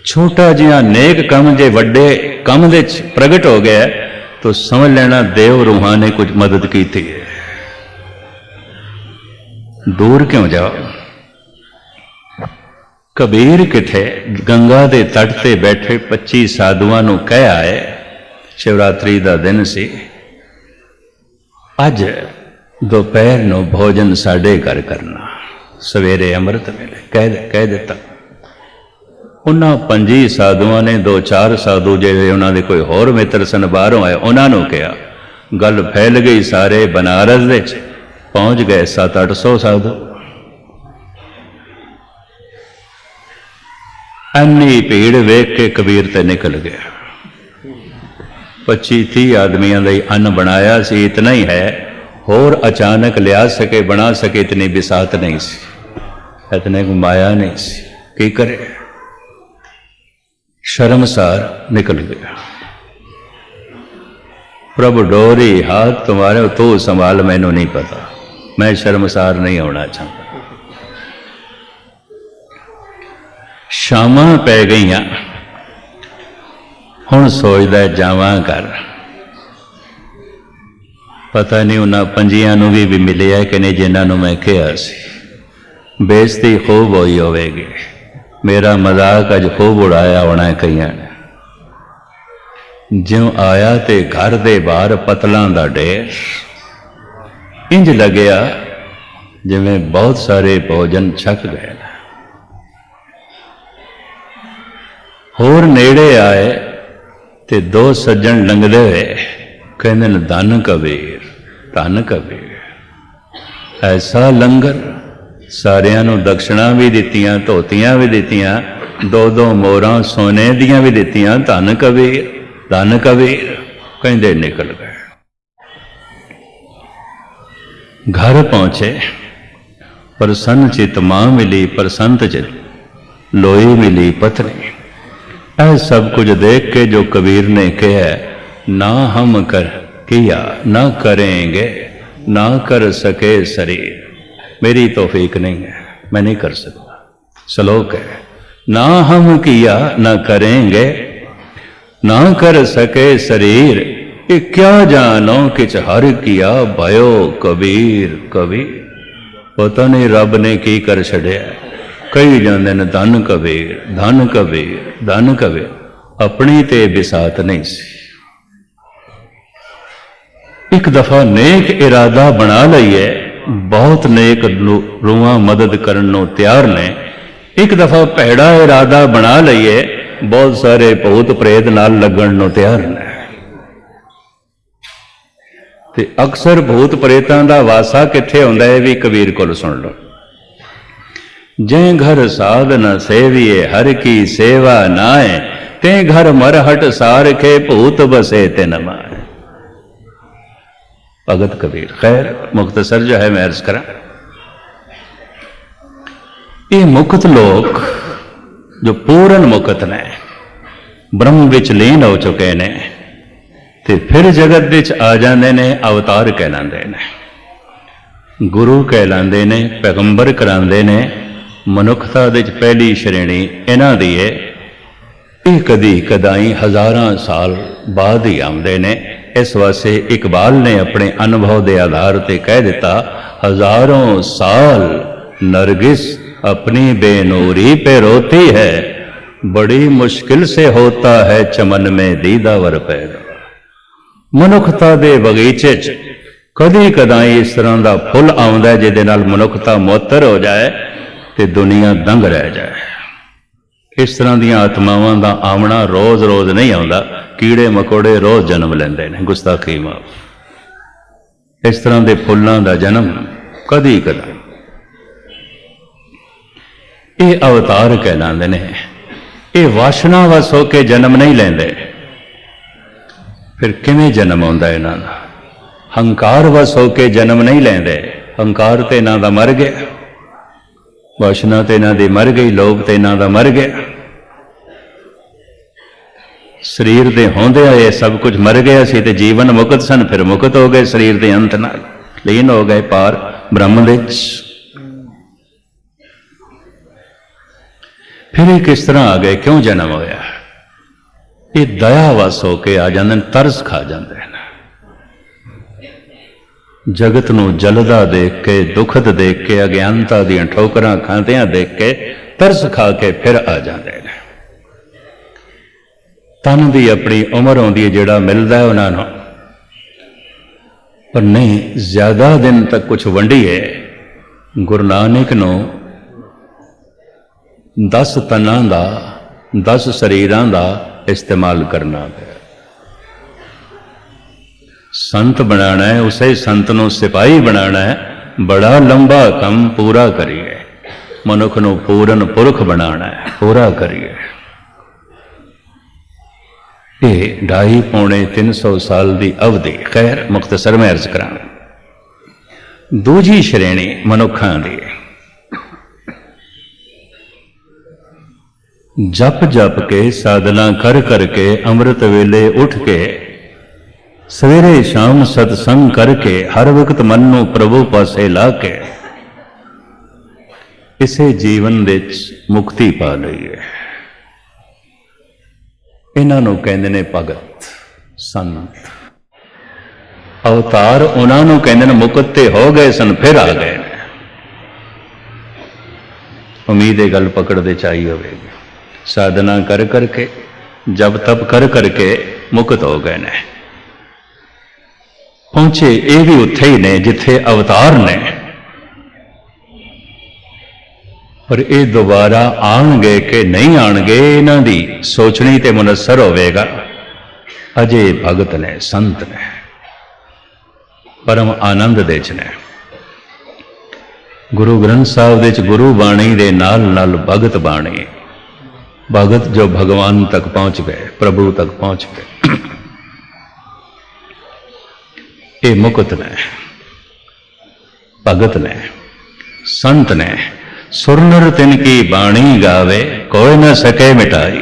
छोटा जिहा नेक कम जे वड्डे कम दे प्रगट हो गया तो समझ लेना देव रूहां ने कुछ मदद की थी। दूर क्यों जाओ। कबीर किथे गंगा के तट से बैठे 25 साधुआं नूं कह आए, शिवरात्रि का दिन सी, अज दोपहर नूं भोजन साडे घर करना, सवेरे अमृत वेले कह दिता। उन्हां 25 साधुआं ने 2-4 साधु जिहड़े उन्हां दे कोई होर मित्र सन बाहरों आए, उन्हां नूं कहा। गल फैल गई, सारे बनारस दे पहुंच गए 700-800 साधु। इन्नी भीड़ वेख के कबीर ते निकल गया। 25-30 आदमियों का अन्न बनाया सी, इतना ही है। होर अचानक लिया सके बना सके इतनी बिसात नहीं सी, इतने को माया नहीं सी। की करे, शर्मसार निकल गया। प्रभु डोरी हाथ तुम्हारे, तू संभाल, मैनू नहीं पता, मैं शर्मसार नहीं होना चाहता। शामां पै गई, हुण सोचदा जावां घर। पता नहीं उन्होंने 5 नूं भी मिले है कि नहीं जिन्होंने मैं कहा सी। बेइज्जती खूब हुई होवेगी, मेरा मजाक अज खूब उड़ाया होना है कई ने। ज्यों आया ते घर दे बाहर पतलों का ढेर, इंज लग्या जिवें बहुत सारे भोजन छक गए। होर नेड़े आए ते 2 सज्जन लंघदे हुए कहते हैं, धन कबीर, धन कबीर। ऐसा लंगर, सारियां नूं दक्षिणा भी दित्तियां, धोतियां भी दित्तियां, 2-2 मोहरां सोने दियां भी दित्तियां। धन कबीर, धन कबीर कहंदे निकल गए। घर पहुंचे, प्रसन्न चित मां मिली, प्रसन्न चित लोई मिली पत्नी। ऐ सब कुछ देख के जो कबीर ने कहा, ना हम कर किया ना करेंगे, ना कर सके शरीर। मेरी तौफीक नहीं है, मैं नहीं कर सकता। श्लोक है, ना हम किया ना करेंगे, ना कर सके शरीर। ये क्या जानो किच हर किया, भयो कबीर कबीर। पता नहीं रब ने की कर छड़िया। कई जाते ने धन कबीर, धन कबीर, धन कबीर। अपनी ते बिसात नहीं सी। एक दफा नेक इरादा बना लईए, बहुत नेक रूहां मदद करने तैयार ने। एक दफा भैड़ा इरादा बना लईए, बहुत सारे भूत प्रेत नाल लगन नूं तैयार ने। ते अक्सर भूत प्रेतां दा वासा कित्थे हुंदा है, भी कबीर कोल सुन लो। जै घर साध न सेविए, हर की सेवा नाए, ते घर मरहट सारखे, भूत बसे तिन माए। भगत कबीर। खैर मुख्तसर जो है मैं अर्ज करा, ये मुक्त लोग जो पूर्ण मुक्त ने, ब्रह्म विच लीन हो चुके ने, ते फिर जगत विच आ जाते ने, अवतार कहलाते ने, गुरु कहलाते ने, पैगंबर कराते ने। मनुखता विच पहली श्रेणी इन्हां दी है। ये कदी कदाई हज़ारां साल बाद ही आते ने। इस वास्ते इकबाल ने अपने अनुभव के आधार पर कह दिता, हज़ारों साल नरगिस अपनी बेनूरी पे रोती है, बड़ी मुश्किल से होता है चमन में दीदावर पैदा। मनुखता दे बगीचे च कदी कदाई इस तरह का फुल आउंदा है जिहदे नाल मनुखता मुअत्तर हो जाए ते दुनिया दंग रह जाए। इस तरह दी आत्मावां दा आमना रोज रोज नहीं आउंदा, कीड़े मकोड़े रोज जन्म लैंदे ने, गुस्ताखी माफ। इस तरह के फुल्लां दा जन्म कदी कदा। ये अवतार कहलांदे ने, ये वासना वस होके जन्म नहीं लेंदे। फिर किवें जन्म आउंदा इन्हां दा? हंकार वस होके जन्म नहीं लेंदे। हंकार तो इन्हां दा मर गया, वासना तो इन्हां दी मर गई, लोभ तो इन्हां दा मर गया। शरीर दे होंदे ये सब कुछ मर गया सी ते जीवन मुक्त सन, फिर मुक्त हो गए शरीर दे अंत नाल, लीन हो गए पार ब्रह्म दे। फिर ये किस तरह आ गए, क्यों जन्म होया? ये दया वस होके आ जाते, तरस खा जाते हैं। जगत नूं जलदा देख के, दुखद देख के, अज्ञानता दीयां ठोकरां खांदियां देख के तरस खा के फिर आ जाते हैं। तन की अपनी उम्र आउंदी है, जिहड़ा मिलदा है उन्हां नूं, पर नहीं ज्यादा दिन तक कुछ वंडीए। गुरु नानक नूं 10 तनां दा 10 शरीरां दा इस्तेमाल करना है। संत बनाना है, उसे संत नूं सिपाही बनाना है, बड़ा लंबा काम पूरा करिए। मनुख नूं पूरन पुरख बनाना है, पूरा करिए। ये 250-300 साल की अवधि, खैर मुख्तसर में अर्ज करा। दूजी श्रेणी मनुखां दी, जप जप के साधना कर करके, अमृत वेले उठ के, सवेरे शाम सत्संग करके, हर वक्त मन नूं प्रभु पासे ला के इसे जीवन विच मुक्ति पा लई है। इन्हां नूं कहंदे ने भगत संत। अवतार उन्हां नूं कहंदे ने मुकत ते हो गए सन, फिर आ गए। उम्मीद है गल पकड़ते चाहिए होगी। साधना कर करके, जब तप कर करके मुक्त हो गए ने, पहुंचे ये भी उत्थे ही ने जिथे अवतार ने। पर ये दोबारा आएंगे कि नहीं आएंगे, इन्हां दी सोचनी ते मुनसर होवेगा। अजे भगत ने, संत ने, परम आनंद दे च ने। गुरु ग्रंथ साहिब दे च गुरु बाणी दे नाल नाल भगत बाणी, भगत जो भगवान तक पहुंच गए, प्रभु तक पहुंच गए, ये मुक्त ने, भगत ने, संत ने। सुरनर तिनकी बाणी गावे, कोई न सके मिटाई।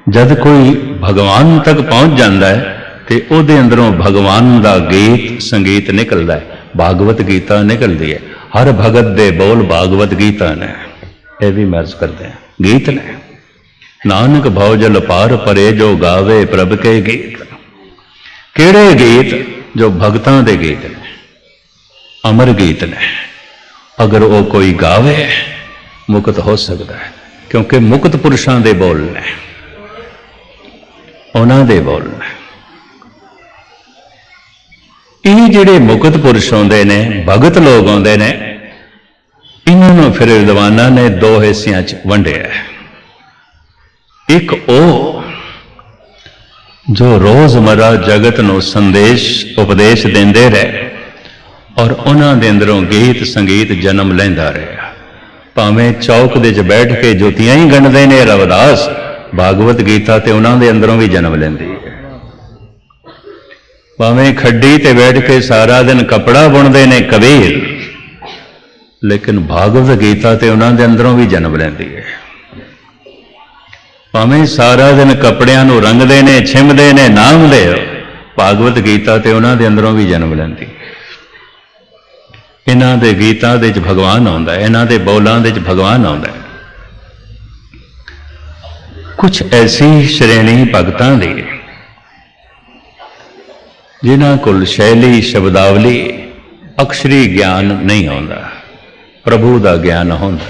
जद कोई भगवान तक पहुंच जाता है तो उहदे अंदरों भगवान का गीत संगीत निकलता है, भागवत गीता निकलती है। हर भगत दे बोल भागवत गीता ने, यह भी महर्ज करते हैं, गीत ने। नानक भौजल पार परे जो गावे प्रभ के गीत। केड़े गीत? जो भगतां दे गीत ने, अमर गीत ने। अगर वो कोई गावे मुक्त हो सकता है, क्योंकि मुक्त पुरुषां दे बोल ने, उन्हां दे बोल ने। ये जिहड़े मुक्त पुरुष आउंदे ने, भगत लोग आउंदे ने, इन्हां नूं फिर विद्वानां ने 2 हिस्सियां च वंडिया है। एक ओ जो रोजमर्रा जगत नूं संदेश उपदेश देंदे रहे और उन्हां दे अंदरों गीत संगीत जन्म लैंदा रहा। भावें चौक दे च बैठ के जुतियां ही गणदे ने रविदास, भागवत गीता ते उन्हां दे अंदरों भी जन्म लैंदी है। भावें खड्डी ते बैठ के सारा दिन कपड़ा बुनदे ने कबीर, लेकिन भागवत गीता ते उन्हां दे अंदरों भी जन्म लैंदी है। भावें सारा दिन कपड़ियां नूं रंगदे ने, छिमदे ने, नाम दे, भागवत गीता ते उन्हां दे अंदरों भी जन्म लैंदी। इन्हां दे गीतां दे च भगवान आउंदा है, इन्हां दे बोलां दे च भगवान आउंदा है। कुछ ऐसी श्रेणी भगतां दी जिन्हां कोल शैली शब्दावली अक्षरी ज्ञान नहीं आउंदा, प्रभु दा ज्ञान हुंदा।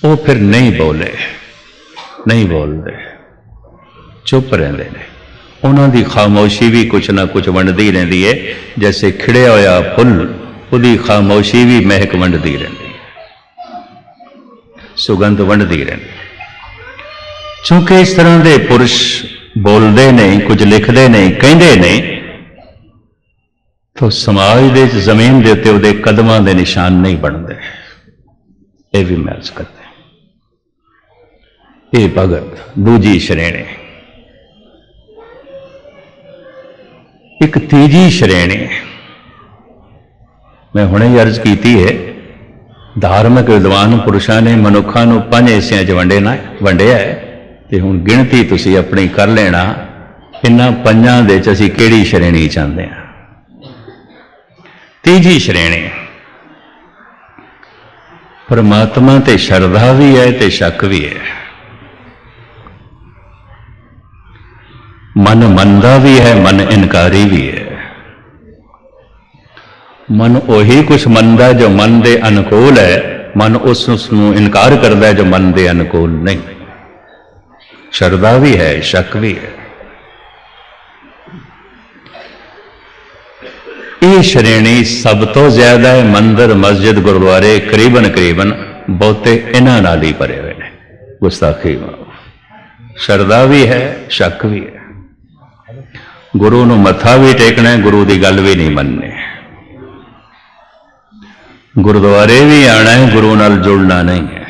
वो फिर नहीं बोले, नहीं बोलते, चुप रहते हैं। उन्होंने खामोशी भी कुछ ना कुछ वंडती रहती है, जैसे खिड़िया होया फुल उसकी खामोशी भी महक वंडती रहती है, सुगंध वंडती रहती। चूंकि इस तरह के पुरुष बोलते नहीं, कुछ लिखते नहीं, कहते नहीं, तो समाज के जमीन के उत्ते उहदे कदमां दे निशान नहीं बनते। ये भी महसूस करते। ये भगत दूजी श्रेणी। एक तीजी श्रेणी मैं हुणे ही अर्ज की है, धार्मिक विद्वान पुरुषों ने मनुखा नूं 5 हिस्सियां च वंडिया है, तो हुण गिणती तुसीं अपनी कर लेना, इन्हां 5 दे च असीं किहड़ी श्रेणी चाहते हैं। तीजी श्रेणी परमात्मा ते श्रद्धा भी है ते शक भी है। मन मनदा भी है, मन इनकारी भी है। मन उही कुछ मनदा जो मन दे अनुकूल है, मन उसनूं इनकार करता है जो मन दे अनुकूल नहीं। श्रद्धा भी है, शक भी है। ये श्रेणी सब तो ज्यादा है मंदिर मस्जिद गुरुद्वारे करीबन करीबन बहुते इन्हां नाल ही भरे हुए हैं। गुस्ताखी श्रद्धा भी है, शक भी है। गुरु नूं मत्था भी टेकना है, गुरु की गल भी नहीं मननी। गुरुद्वारे भी आना है, गुरु नाल जुड़ना नहीं है।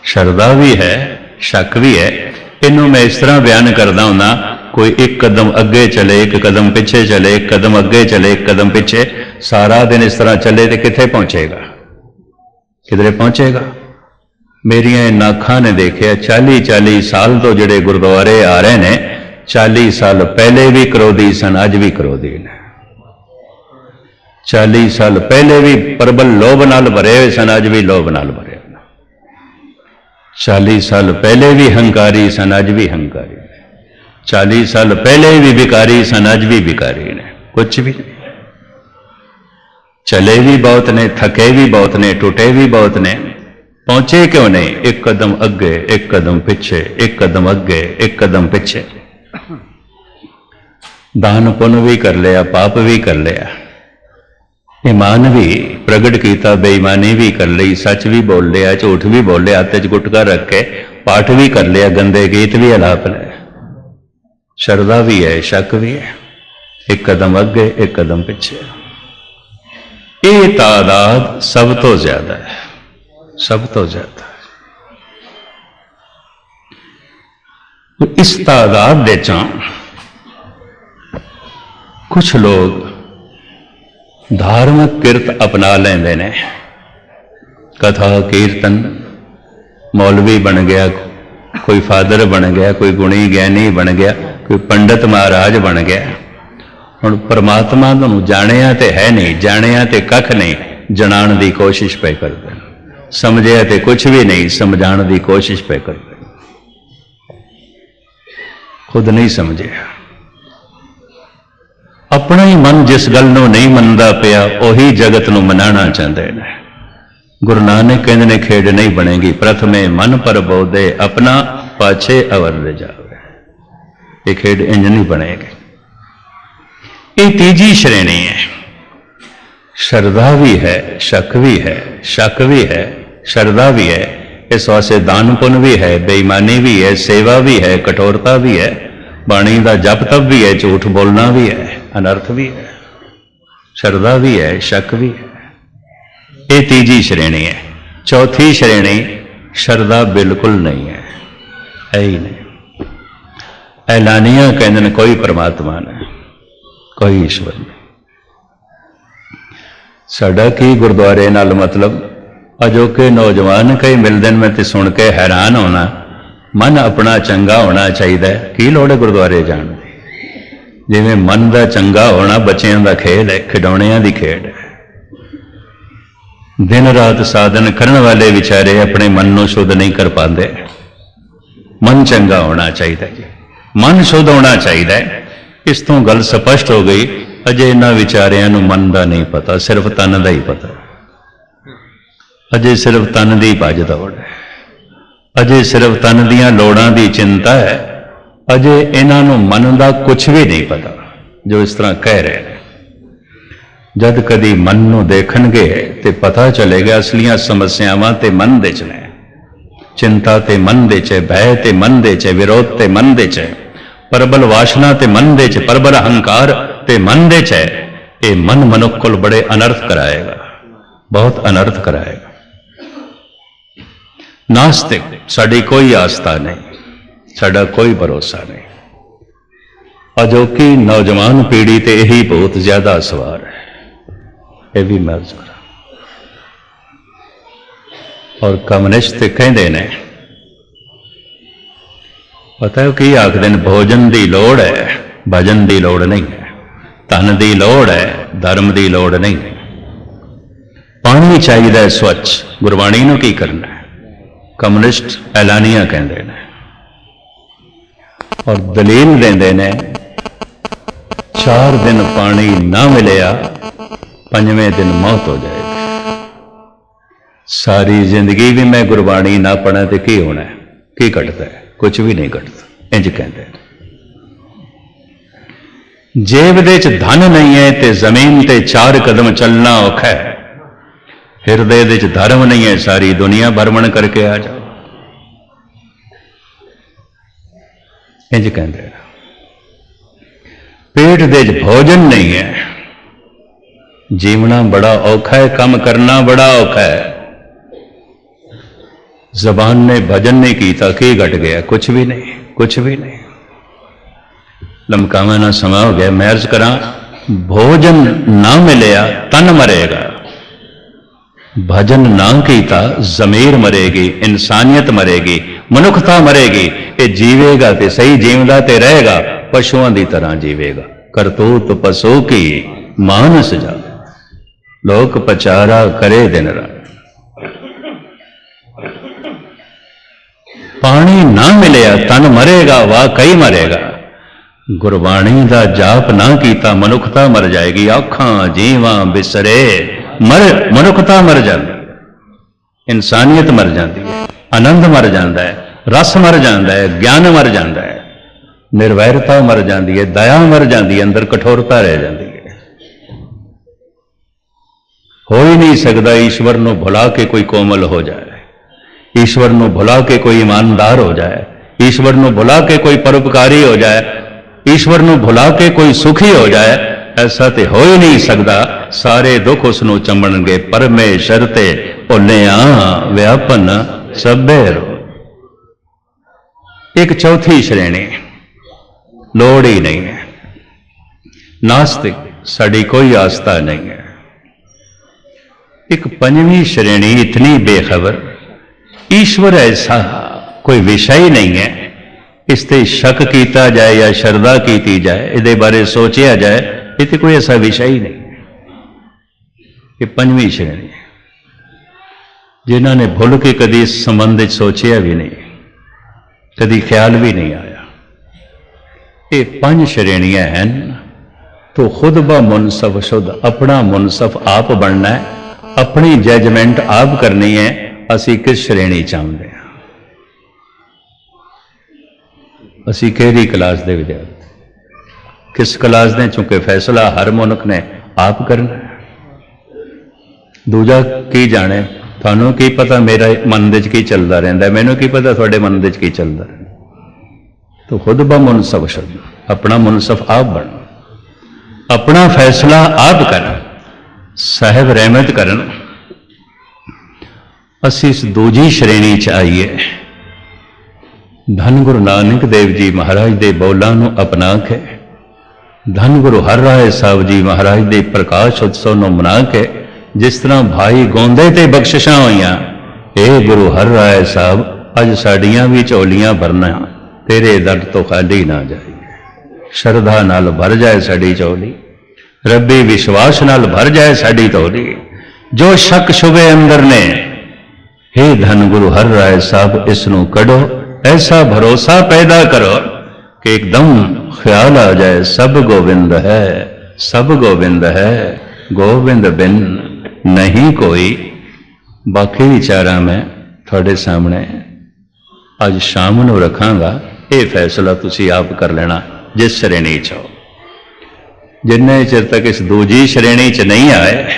श्रद्धा भी है, शक भी है। इनू मैं इस तरह बयान करता हूं, कोई एक कदम अगे चले, एक कदम पिछे चले, एक कदम अगे चले, एक कदम पिछे, सारा दिन इस तरह चले तो किथे पहुंचेगा? किधरे पहुंचेगा? मेरिया इन अखां ने देखिया 40-40 साल तो जिहड़े गुरुद्वारे आ रहे ने, 40 साल पहले भी क्रोधी सन, अज भी क्रोधी ने। 40 साल पहले भी प्रबल लोभ नाल भरे हुए सन, अज भी लोभ नाल भरे। 40 साल पहले भी हंकारी सन, अज भी हंकारी। 40 साल पहले भी भिकारी सन, अज भी भिकारी ने। कुछ भी नहीं। चले भी बहुत ने, थके भी बहुत ने, टूटे भी बहुत ने, पहुंचे क्यों नहीं? एक कदम अगे, एक कदम पीछे, एक कदम अगे, एक कदम पीछे। दान पुण्य भी कर लिया, पाप भी कर लिया, ईमान भी प्रगट किया, बेईमानी भी कर ली, सच भी बोल लिया, झूठ भी बोल लिया, हाथ च गुटका रख के पाठ भी कर लिया, गंदे गीत भी अलाप लिया। श्रद्धा भी है, शक भी है। एक कदम अगे, एक कदम पीछे। ये तादाद सब तो ज्यादा है, सब तो ज्यादा है। इस तादाद दे चों कुछ लोग धार्मिक किरत अपना लेंदे ने, कथा कीर्तन, मौलवी बन गया, कोई फादर बन गया, कोई गुणी ज्ञानी बन गया, कोई पंडित महाराज बन गया। हुण परमात्मा नूं जाणिया ते है नहीं, जाणिया ते कख नहीं, जणाण दी कोशिश पे करदे, समझिया ते कुछ भी नहीं, समझाण दी कोशिश पे करदे, खुद नहीं समझिया। अपना ही मन जिस गल नूं नहीं मनदा पिया, उही जगत नूं मनाना चाहते हैं। गुरु नानक कहते ने, खेड नहीं बनेगी, प्रथमे मन पर बोधे, अपना पाछे अवर ले जावे। ये खेड इंज नहीं बनेगी। ये तीजी श्रेणी है। श्रद्धा भी है, शक भी है, शक भी है, श्रद्धा भी है। इस वास्ते दान पुण्य भी है, बेईमानी भी है, सेवा भी है, कठोरता भी है, बाणी का जप तप भी है, झूठ बोलना भी है, अनर्थ भी है, श्रद्धा भी है, शक भी है। ये तीजी श्रेणी है। चौथी श्रेणी श्रद्धा बिल्कुल नहीं है ही नहीं। ऐलानिया कहते हैं कोई परमात्मा नहीं, कोई ईश्वर नहीं। साडा की गुरुद्वारे नाल मतलब, अजोके नौजवान कई मिलते हैं, मैं तो सुन के हैरान होना। मन अपना चंगा होना चाहिए, की लोड़ है गुरुद्वारे जाने की? जिवें मन का चंगा होना बच्चों का खेल है, खिडौणियां की खेड है। दिन रात साधन करने वाले विचारे अपने मन को शुद्ध नहीं कर पाते। मन चंगा होना चाहिए जी, मन शुद्ध होना चाहिए। इस तो गल स्पष्ट हो गई। अजे इन्हां विचारियां नूं मन का नहीं पता, सिर्फ तन का ही पता। अजे सिर्फ तन की भज दौड़ है, अजे सिर्फ तन दियां लोड़ां की चिंता है, अजे इन्हों मन का कुछ भी नहीं पता जो इस तरह कह रहे हैं। जद कदी मन नूं देखणगे ते पता चलेगा असलियां समस्यावां ते मन दे च ने, चिंता ते मन दे च, भय ते मन दे च, विरोध ते मन दे च, प्रबल वासना ते मन दे च, प्रबल अहंकार ते मन दे च। ये मन मनुख को बड़े अनर्थ कराएगा, बहुत अनर्थ कराएगा। नास्तिक साड़ी कोई आस्था नहीं, साड़ा कोई भरोसा नहीं। अजोकी नौजवान पीढ़ी ते यही बहुत ज्यादा सवार है, ये भी मैं अर्ज करा। और कम्युनिस्ट कहते ने, पता है कि आखदे ने, भोजन की लोड़ है, भजन की लोड़ नहीं है, धन की लोड़ है, धर्म की लोड़ नहीं है। पानी चाहिए स्वच्छ, गुरबाणी नूं की करना है, कम्युनिस्ट ऐलानिया कहते हैं। और दलील देंदे ने, 4 दिन पानी ना मिलिया 5वें दिन मौत हो जाएगी। सारी जिंदगी भी मैं गुरबाणी ना पढ़ा तो की होना है, की घटता है? कुछ भी नहीं घटता। इंज कहते हैं, जेब दे च धन नहीं है ते जमीन ते 4 कदम चलना औखा है। हिरदे दे च धर्म नहीं है, सारी दुनिया भ्रमण करके आ जाओ। इंज कहते हैं, पेट दे च भोजन नहीं है, जीवना बड़ा औखा है, काम करना बड़ा औखा है। जबान ने भजन नहीं किया, की घट गया? कुछ भी नहीं, कुछ भी नहीं। लमकावा ना समा हो गया, मैं अर्ज करा, भोजन ना मिलिया तन मरेगा, भजन ना किया जमीर मरेगी, इंसानियत मरेगी, मनुखता मरेगी। ये जीवेगा तो सही, जीवदा ते रहेगा, पशुओं की तरह जीवेगा। करतूत पशु की मानस जा, लोक पचारा करे दिन रात। पानी ना मिलिया तन मरेगा, वाकई मरेगा। गुरबाणी का जाप ना किया, मनुखता मर जाएगी। आखां जीवा बिसरे, मनुखता मर जाती, इंसानियत मर जाती है, आनंद मर जाता है, रस मर जाता है, ज्ञान मर जाता है, निर्वैरता मर जाती है, दया मर जाती है, अंदर कठोरता रह जाती है। हो ही नहीं सकता ईश्वर को भुला के कोई कोमल हो जाए, ईश्वर को भुला के कोई ईमानदार हो जाए, ईश्वर को भुला के कोई परोपकारी हो जाए, ईश्वर को भुला के कोई सुखी हो जाए। ऐसा तो हो ही नहीं सकता। सारे दुख उसनों चंबणगे, परमेश्वर ते भुलिया व्यापन सभे रो। एक चौथी श्रेणी, लोड़ ही नहीं है, नास्तिक, साड़ी कोई आस्था नहीं है। एक 5वीं श्रेणी इतनी बेखबर, ईश्वर ऐसा कोई विषय ही नहीं है, इस ते शक किया जाए या श्रद्धा की जाए, इहदे बारे सोचा जाए, ये तो कोई ऐसा विषय ही नहीं है। ये 5वीं श्रेणी है, जिन्होंने भुल के कभी इस संबंध सोचा भी नहीं, कभी ख्याल भी नहीं आया। ये 5 श्रेणियां हैं। तो खुद ब मुनसफ शुद्ध, अपना मुनसफ आप बनना है, अपनी जजमेंट आप करनी है। असी किस श्रेणी चाहते हैं, असी केड़ी क्लास के विद्यार्थी, किस क्लास ने? चूंकि फैसला हर मनुख ने आप करना है। दूजा की जाने, थानू की पता मेरा मन दे की चलता रहता है, मैनू की पता थोड़े मन दे की चलता रहता। तो खुद ब मुनसफ शुद्ध, अपना मुनसफ आप बन, अपना फैसला आप कर, साहब रहमत करन। असी इस दूजी श्रेणी च आईए। धन गुरु नानक देव जी महाराज के बोलों को अपना के, धन गुरु हर राय साहब जी महाराज के प्रकाश उत्सव को मना के, जिस तरह भाई गोंदे ते बख्शिशां होईयां, ए गुरु हर राय साहब अज साड़ियां भी झोलियां भरना, तेरे दर तो खाली ना जाए। श्रद्धा नाल भर जाए साड़ी झोली, रब्बी विश्वास नाल भर जाए साड़ी झोली। जो शक शुबे अंदर ने, हे धन गुरु हर राय साहब इसनों कढ़ो, ऐसा भरोसा पैदा करो कि एकदम ख्याल आ जाए सब गोविंद है, सब गोविंद है, गोविंद बिन नहीं कोई बाकी विचारा मैं थोड़े सामने अज शाम नूं रखांगा। ये फैसला तुसी आप कर लेना जिस श्रेणी च हो। जिन्ने चिर तक इस दूजी श्रेणी च नहीं आए,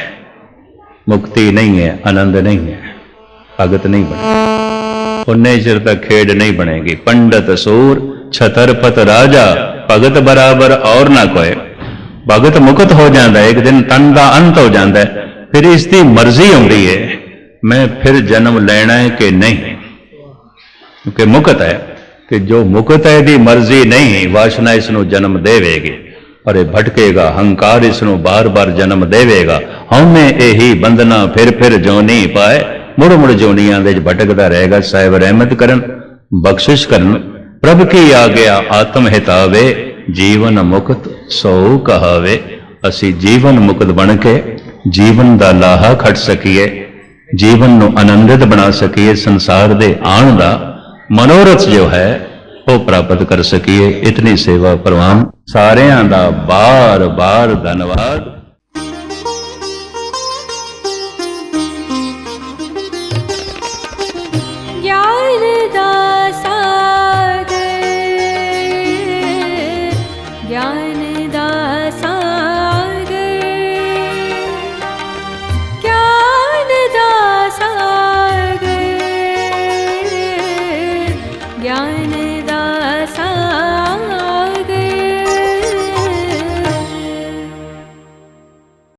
मुक्ति नहीं है, आनंद नहीं है, भगत नहीं बने, उन्ने चिर तक खेड नहीं बनेगी। पंडित सूर छतरपत राजा, भगत बराबर और ना कोई। भगत मुक्त हो जाता है, एक दिन तन का अंत हो जाता है, फिर इसकी मर्जी आती है मैं फिर जन्म लेना है कि नहीं, क्योंकि मुक्त है। कि जो मुक्त है दी मर्जी नहीं, वासना इसनों जन्म देवेगी और भटकेगा, हंकार इसनों बार बार जन्म देवेगा। हमें यही बंधना फिर जोनी पाए, मुड़ मुड़ जोनियां दे भटकता रहेगा। साहिब रहमत करन, बख्शिश करन, प्रभ की आग्या आत्म हितावे, जीवन मुक्त सो कहावे। असी जीवन मुक्त बन के जीवन का लाहा खट सकीए, जीवन नूं आनंदित बना सकीए, संसार दे आण दा मनोरथ जो है वो प्राप्त कर सकीए। इतनी सेवा परवान सारियां दा बार बार धन्यवाद।